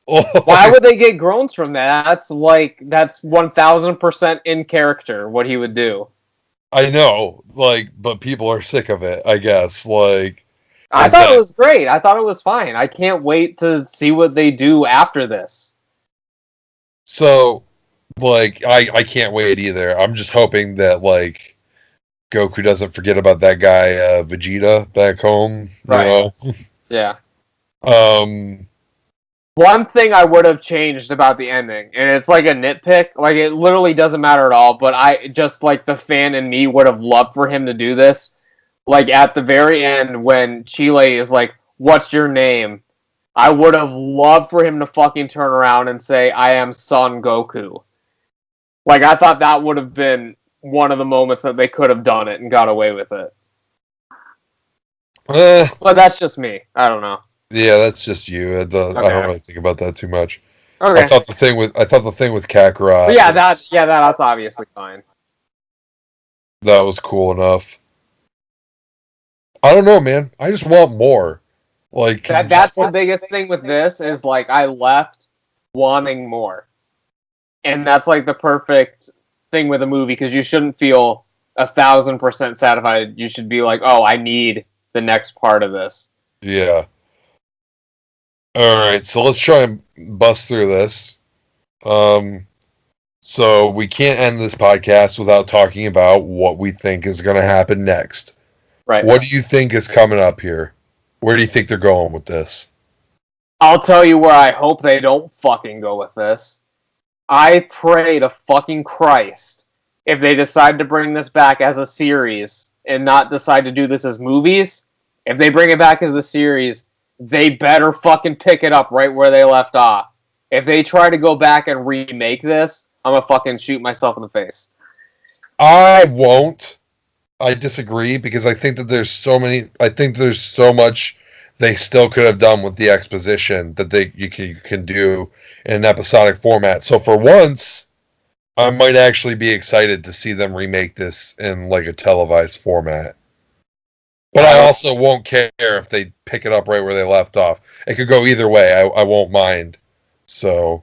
Why would they get groans from that? That's 1000% in character what he would do. I know, like, but people are sick of it, I guess. Like, I thought it was great. I thought it was fine. I can't wait to see what they do after this. So, like, I can't wait either. I'm just hoping that, like, Goku doesn't forget about that guy, Vegeta, back home. Right. You know? Yeah. One thing I would have changed about the ending, and it's like a nitpick, like it literally doesn't matter at all, but I just, like, the fan in me would have loved for him to do this. Like, at the very end, when Chile is like, "What's your name?" I would have loved for him to fucking turn around and say, "I am Son Goku." Like, I thought that would have been one of the moments that they could have done it and got away with it. But that's just me. I don't know. Yeah, that's just you. Okay. I don't really think about that too much. Okay. I thought the thing with Kakarot. Yeah, that's obviously fine. That was cool enough. I don't know, man. I just want more. Like, that's the biggest thing with this is, like, I left wanting more, and that's like the perfect thing with a movie, because you shouldn't feel 1000% satisfied. You should be like, "Oh, I need the next part of this." Yeah. All right, so let's try and bust through this. So we can't end this podcast without talking about what we think is going to happen next. Right. What do you think is coming up here? Where do you think they're going with this? I'll tell you where I hope they don't fucking go with this. I pray to fucking Christ if they decide to bring this back as a series and not decide to do this as movies. If they bring it back as the series, they better fucking pick it up right where they left off. If they try to go back and remake this, I'm gonna fucking shoot myself in the face. I won't. I disagree, because I think that there's so much they still could have done with the exposition that you can do in an episodic format. So for once, I might actually be excited to see them remake this in, like, a televised format. But I also won't care if they pick it up right where they left off. It could go either way. I won't mind. So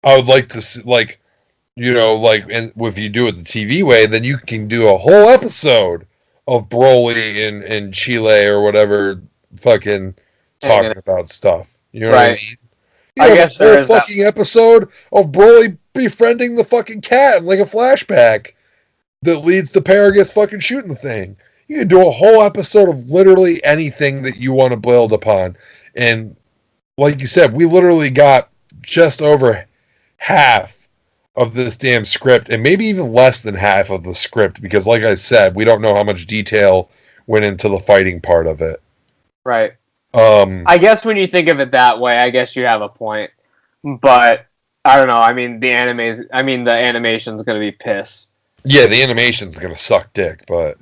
I would like to see, like, and if you do it the TV way, then you can do a whole episode of Broly in Chile or whatever, fucking talking about stuff. You know what I mean? You have a whole fucking episode of Broly befriending the fucking cat, like a flashback that leads to Paragus fucking shooting the thing. You can do a whole episode of literally anything that you want to build upon. And like you said, we literally got just over half of this damn script, and maybe even less than half of the script, because like I said, we don't know how much detail went into the fighting part of it. Right. I guess when you think of it that way, I guess you have a point. But I don't know. I mean, the animation's going to be piss. Yeah, the animation's going to suck dick, but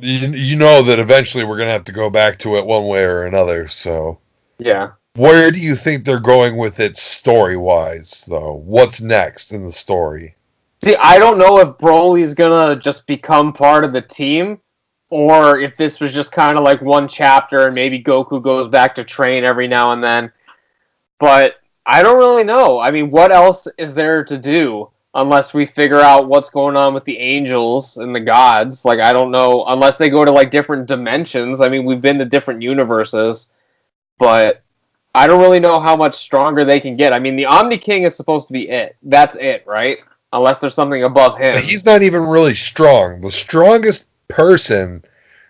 you know that eventually we're going to have to go back to it one way or another, so. Yeah. Where do you think they're going with it story-wise, though? What's next in the story? See, I don't know if Broly's going to just become part of the team, or if this was just kind of like one chapter and maybe Goku goes back to train every now and then. But I don't really know. I mean, what else is there to do unless we figure out what's going on with the angels and the gods? Like, I don't know. Unless they go to, like, different dimensions. I mean, we've been to different universes. But I don't really know how much stronger they can get. I mean, the Omni King is supposed to be it. That's it, right? Unless there's something above him. He's not even really strong. The strongest person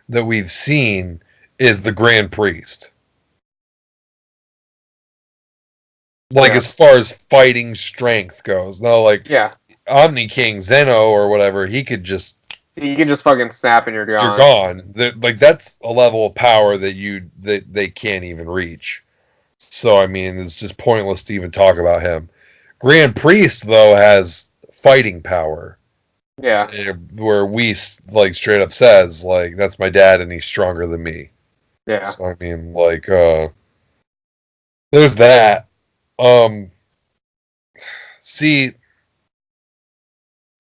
that we've seen is the Grand Priest. Like, as far as fighting strength goes. No, like, Omni King, Zeno, or whatever, he could just... You can just fucking snap and you're gone. You're gone. Like, that's a level of power that they can't even reach. So, I mean, it's just pointless to even talk about him. Grand Priest, though, has fighting power. Yeah. Where Whis, like, straight up says, like, that's my dad and he's stronger than me. Yeah. So, I mean, like, there's that. See,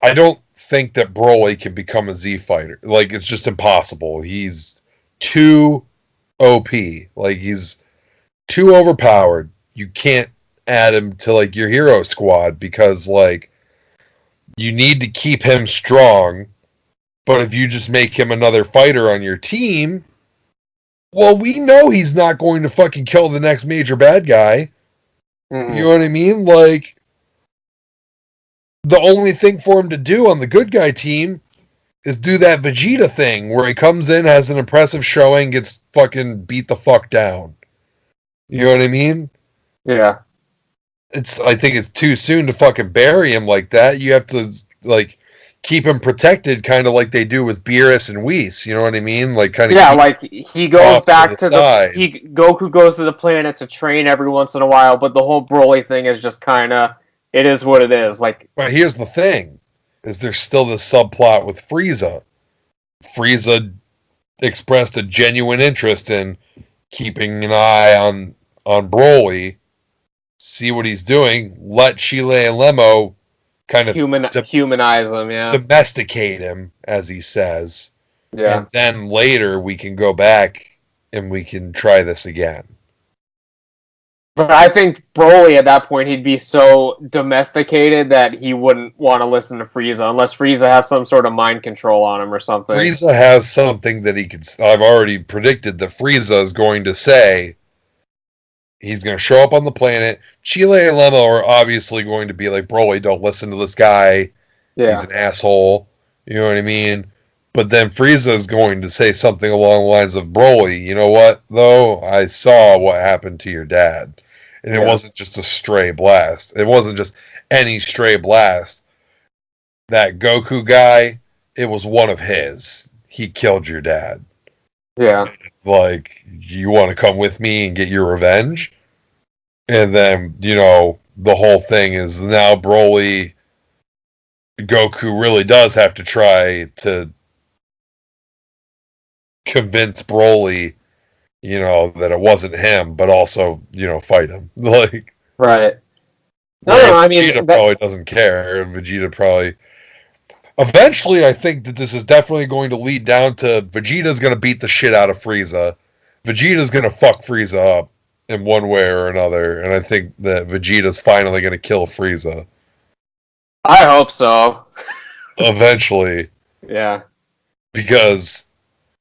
I don't think that Broly can become a Z fighter. Like, it's just impossible. He's too OP. Like, he's too overpowered. You can't add him to, like, your hero squad because, like, you need to keep him strong. But if you just make him another fighter on your team, well, we know he's not going to fucking kill the next major bad guy. Mm-hmm. You know what I mean? Like, the only thing for him to do on the good guy team is do that Vegeta thing where he comes in, has an impressive showing, gets fucking beat the fuck down. You know what I mean? Yeah. I think it's too soon to fucking bury him like that. You have to, like, keep him protected, kind of like they do with Beerus and Whis. You know what I mean? Like, kind of. Yeah, like he goes back to the Goku goes to the planet to train every once in a while, but the whole Broly thing is just kind of, it is what it is. Like, but here's the thing: is there's still this subplot with Frieza. Frieza expressed a genuine interest in keeping an eye on Broly. See what he's doing. Let Chile and Lemo kind of humanize him, domesticate him, as he says. Yeah. And then later we can go back and we can try this again. But I think Broly at that point, he'd be so domesticated that he wouldn't want to listen to Frieza unless Frieza has some sort of mind control on him or something. Frieza has something that he could... I've already predicted that Frieza is going to say. He's going to show up on the planet. Chile and Lemo are obviously going to be like, Broly, don't listen to this guy. Yeah. He's an asshole. You know what I mean? But then Frieza is going to say something along the lines of, Broly, you know what, though? I saw what happened to your dad. And it wasn't just a stray blast. It wasn't just any stray blast. That Goku guy, it was one of his. He killed your dad. Yeah. Like, you want to come with me and get your revenge? And then, you know, the whole thing is now Broly, Goku really does have to try to convince Broly, you know, that it wasn't him, but also, you know, fight him. Like, right. No, I mean, Vegeta probably doesn't care. Vegeta probably... Eventually, I think that this is definitely going to lead down to Vegeta's going to beat the shit out of Frieza. Vegeta's going to fuck Frieza up in one way or another, and I think that Vegeta's finally going to kill Frieza. I hope so. Eventually. Yeah. Because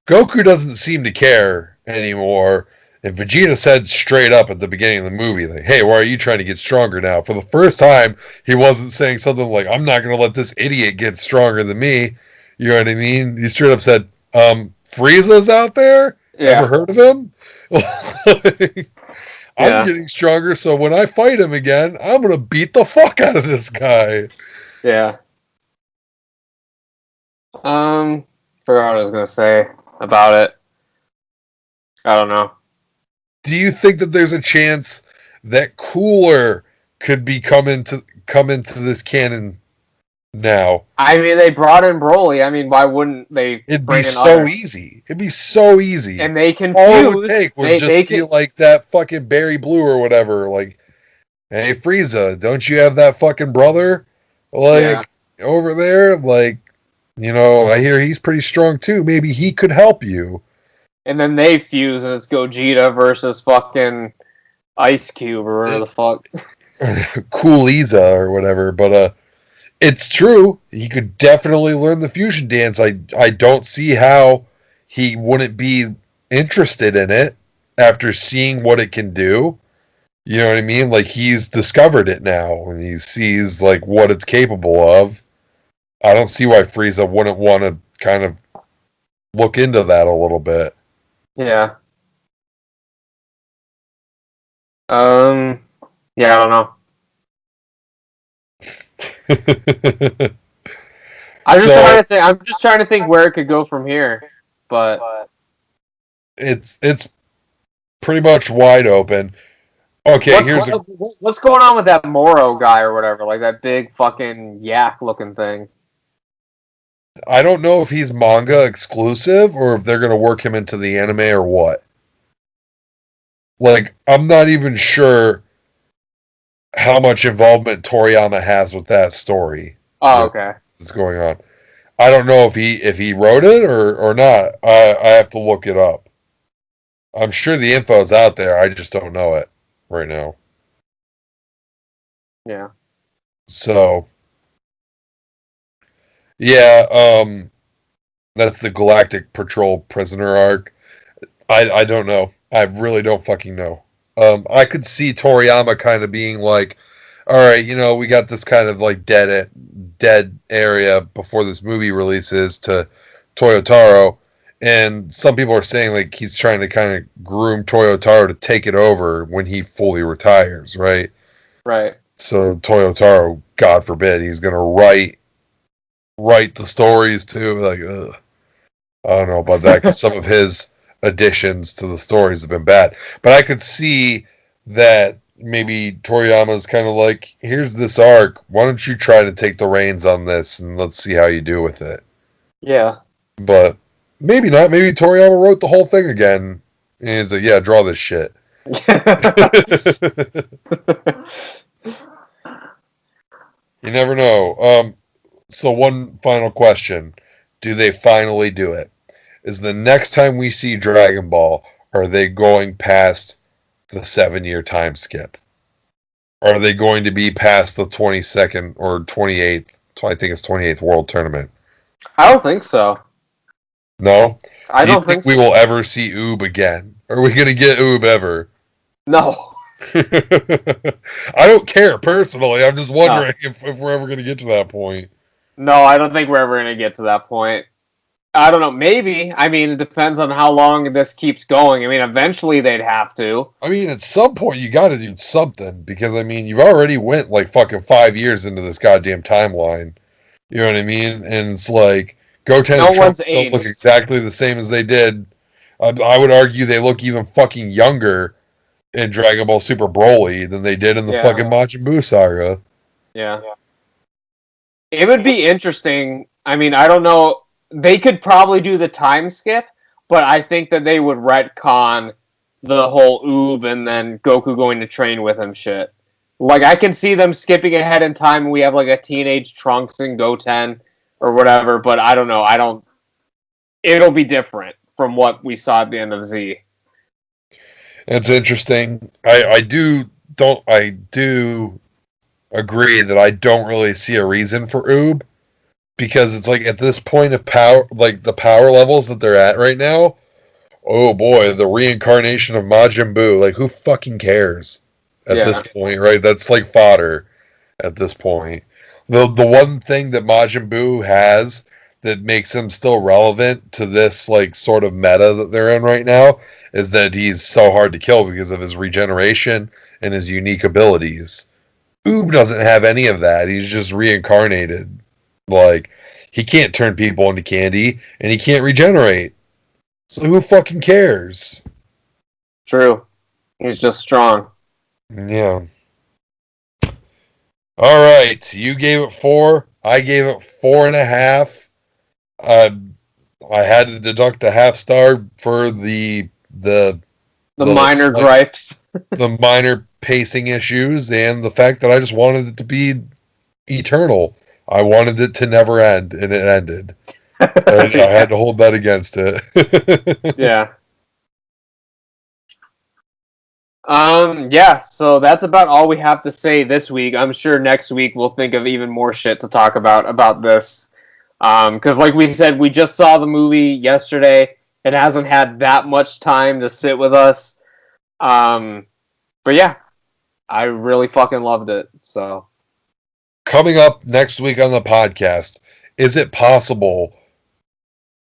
Goku doesn't seem to care anymore. And Vegeta said straight up at the beginning of the movie, like, hey, why are you trying to get stronger now? For the first time, he wasn't saying something like, I'm not going to let this idiot get stronger than me. You know what I mean? He straight up said, Frieza's out there? Ever Yeah. heard of him? I'm Yeah. getting stronger, so when I fight him again, I'm going to beat the fuck out of this guy. Yeah. Forgot what I was gonna say about it. I don't know. Do you think that there's a chance that Cooler could come into this canon now? I mean, they brought in Broly. I mean, why wouldn't they It'd be bring in so others? easy. It'd be so easy. And they All it would confuse. take would They just be can. like that fucking Barry Blue or whatever. Like, hey Frieza, don't you have that fucking brother? Yeah. Like over there? Like, I hear he's pretty strong too. Maybe he could help you. And then they fuse, and it's Gogeta versus fucking Ice Cube or whatever the fuck. Cooliza or whatever. But it's true. He could definitely learn the fusion dance. I don't see how he wouldn't be interested in it after seeing what it can do. You know what I mean? Like he's discovered it now and he sees like what it's capable of. I don't see why Frieza wouldn't want to kind of look into that a little bit. Yeah. Yeah, I don't know. I'm just trying to think where it could go from here. But it's pretty much wide open. Okay, what's going on with that Moro guy or whatever? Like that big fucking yak looking thing. I don't know if he's manga exclusive or if they're going to work him into the anime or what. Like, I'm not even sure how much involvement Toriyama has with that story. Oh, okay. That's going on. I don't know if he wrote it or not. I have to look it up. I'm sure the info's out there. I just don't know it right now. Yeah. So, yeah, that's the Galactic Patrol prisoner arc. I don't know. I really don't fucking know. I could see Toriyama kind of being like, all right, we got this kind of like dead area before this movie releases to Toyotaro, and some people are saying like he's trying to kind of groom Toyotaro to take it over when he fully retires, right? Right. So Toyotaro, God forbid, he's gonna write the stories too. Like, ugh. I don't know about that because some of his additions to the stories have been bad. But I could see that maybe Toriyama's kind of like, here's this arc. Why don't you try to take the reins on this and let's see how you do with it. Yeah. But maybe not. Maybe Toriyama wrote the whole thing again. And he's like, yeah, draw this shit. You never know. So one final question. Do they finally do it? Is the next time we see Dragon Ball, are they going past the 7-year time skip? Are they going to be past the 22nd or 28th? I think it's 28th World Tournament. I don't think so. No? I Do you don't think we will ever see Oob again? Are we going to get Oob ever? No. I don't care personally. I'm just wondering if we're ever going to get to that point. No, I don't think we're ever going to get to that point. I don't know. Maybe. I mean, it depends on how long this keeps going. I mean, eventually they'd have to. I mean, at some point you got to do something because I mean, you've already went like fucking 5 years into this goddamn timeline. You know what I mean? And it's like Goten and Trunks still look exactly the same as they did. I would argue they look even fucking younger in Dragon Ball Super Broly than they did in the fucking Majin Buu saga. Yeah. It would be interesting. I mean, I don't know. They could probably do the time skip, but I think that they would retcon the whole Oob and then Goku going to train with him shit. Like, I can see them skipping ahead in time and we have like a teenage Trunks and Goten or whatever. But I don't know. It'll be different from what we saw at the end of Z. It's interesting. I do agree that I don't really see a reason for Oob, because it's like at this point of power, like the power levels that they're at right now, oh boy, the reincarnation of Majin Buu, like who fucking cares at this point, right? That's like fodder at this point. The one thing that Majin Buu has that makes him still relevant to this like sort of meta that they're in right now is that he's so hard to kill because of his regeneration and his unique abilities. Oob doesn't have any of that. He's just reincarnated. Like, he can't turn people into candy, and he can't regenerate. So who fucking cares? True. He's just strong. Yeah. All right. You gave it 4. I gave it 4.5. I had to deduct a half star for the minor gripes. The minor pacing issues, and the fact that I just wanted it to be eternal. I wanted it to never end, and it ended. I had to hold that against it. Yeah. Yeah, so that's about all we have to say this week. I'm sure next week we'll think of even more shit to talk about this. Because like we said, we just saw the movie yesterday. It hasn't had that much time to sit with us. But yeah, I really fucking loved it. So coming up next week on the podcast, is it possible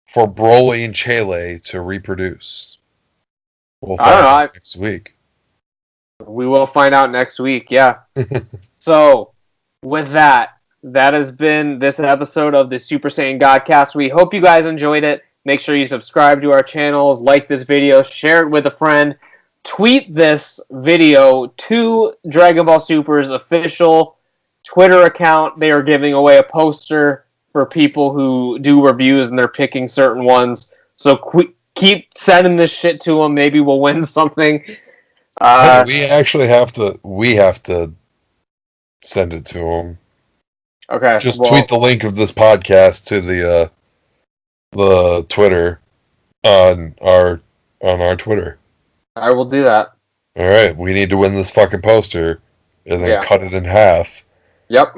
for Broly and Chele to reproduce? We'll find out next week. We will find out next week, yeah. So, with that has been this episode of the Super Saiyan Godcast. We hope you guys enjoyed it. Make sure you subscribe to our channels, like this video, share it with a friend, tweet this video to Dragon Ball Super's official Twitter account. They are giving away a poster for people who do reviews, and they're picking certain ones. So keep sending this shit to them. Maybe we'll win something. We actually have to send it to them. Okay. Just tweet the link of this podcast to the Twitter on our Twitter. I will do that. All right, we need to win this fucking poster and then cut it in half. Yep.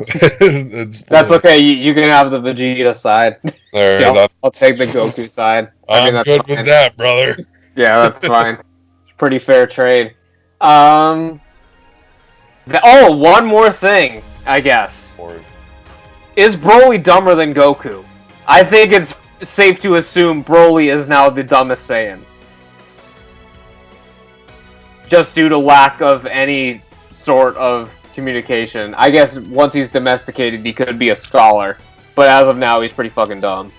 That's okay. You can have the Vegeta side. All right, I'll take the Goku side. I'm good fine with that, brother. Yeah, that's fine. Pretty fair trade. One more thing, I guess. Is Broly dumber than Goku? I think it's safe to assume Broly is now the dumbest Saiyan. Just due to lack of any sort of communication. I guess once he's domesticated, he could be a scholar. But as of now, he's pretty fucking dumb.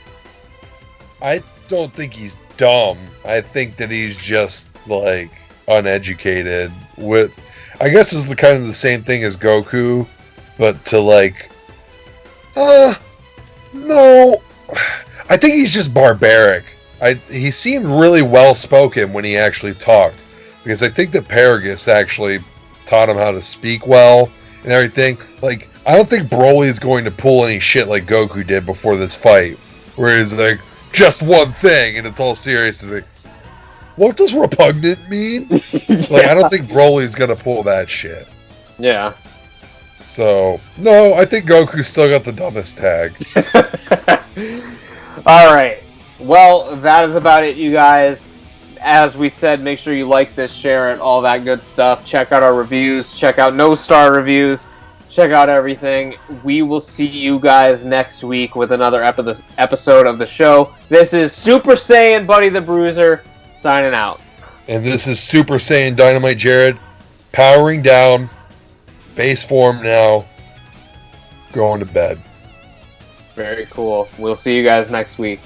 I don't think he's dumb. I think that he's just, like, uneducated. I guess it's kind of the same thing as Goku, but to, like... no. I think he's just barbaric. He seemed really well-spoken when he actually talked. Because I think that Paragus actually taught him how to speak well and everything. Like, I don't think Broly is going to pull any shit like Goku did before this fight. Where he's like, just one thing, and it's all serious. He's like, what does repugnant mean? Like, I don't think Broly's gonna pull that shit. Yeah. So, no, I think Goku still got the dumbest tag. Alright. Well, that is about it, you guys. As we said, make sure you like this, share it, all that good stuff. Check out our reviews. Check out no-star reviews. Check out everything. We will see you guys next week with another episode of the show. This is Super Saiyan Buddy the Bruiser signing out. And this is Super Saiyan Dynamite Jared powering down. Base form now. Going to bed. Very cool. We'll see you guys next week.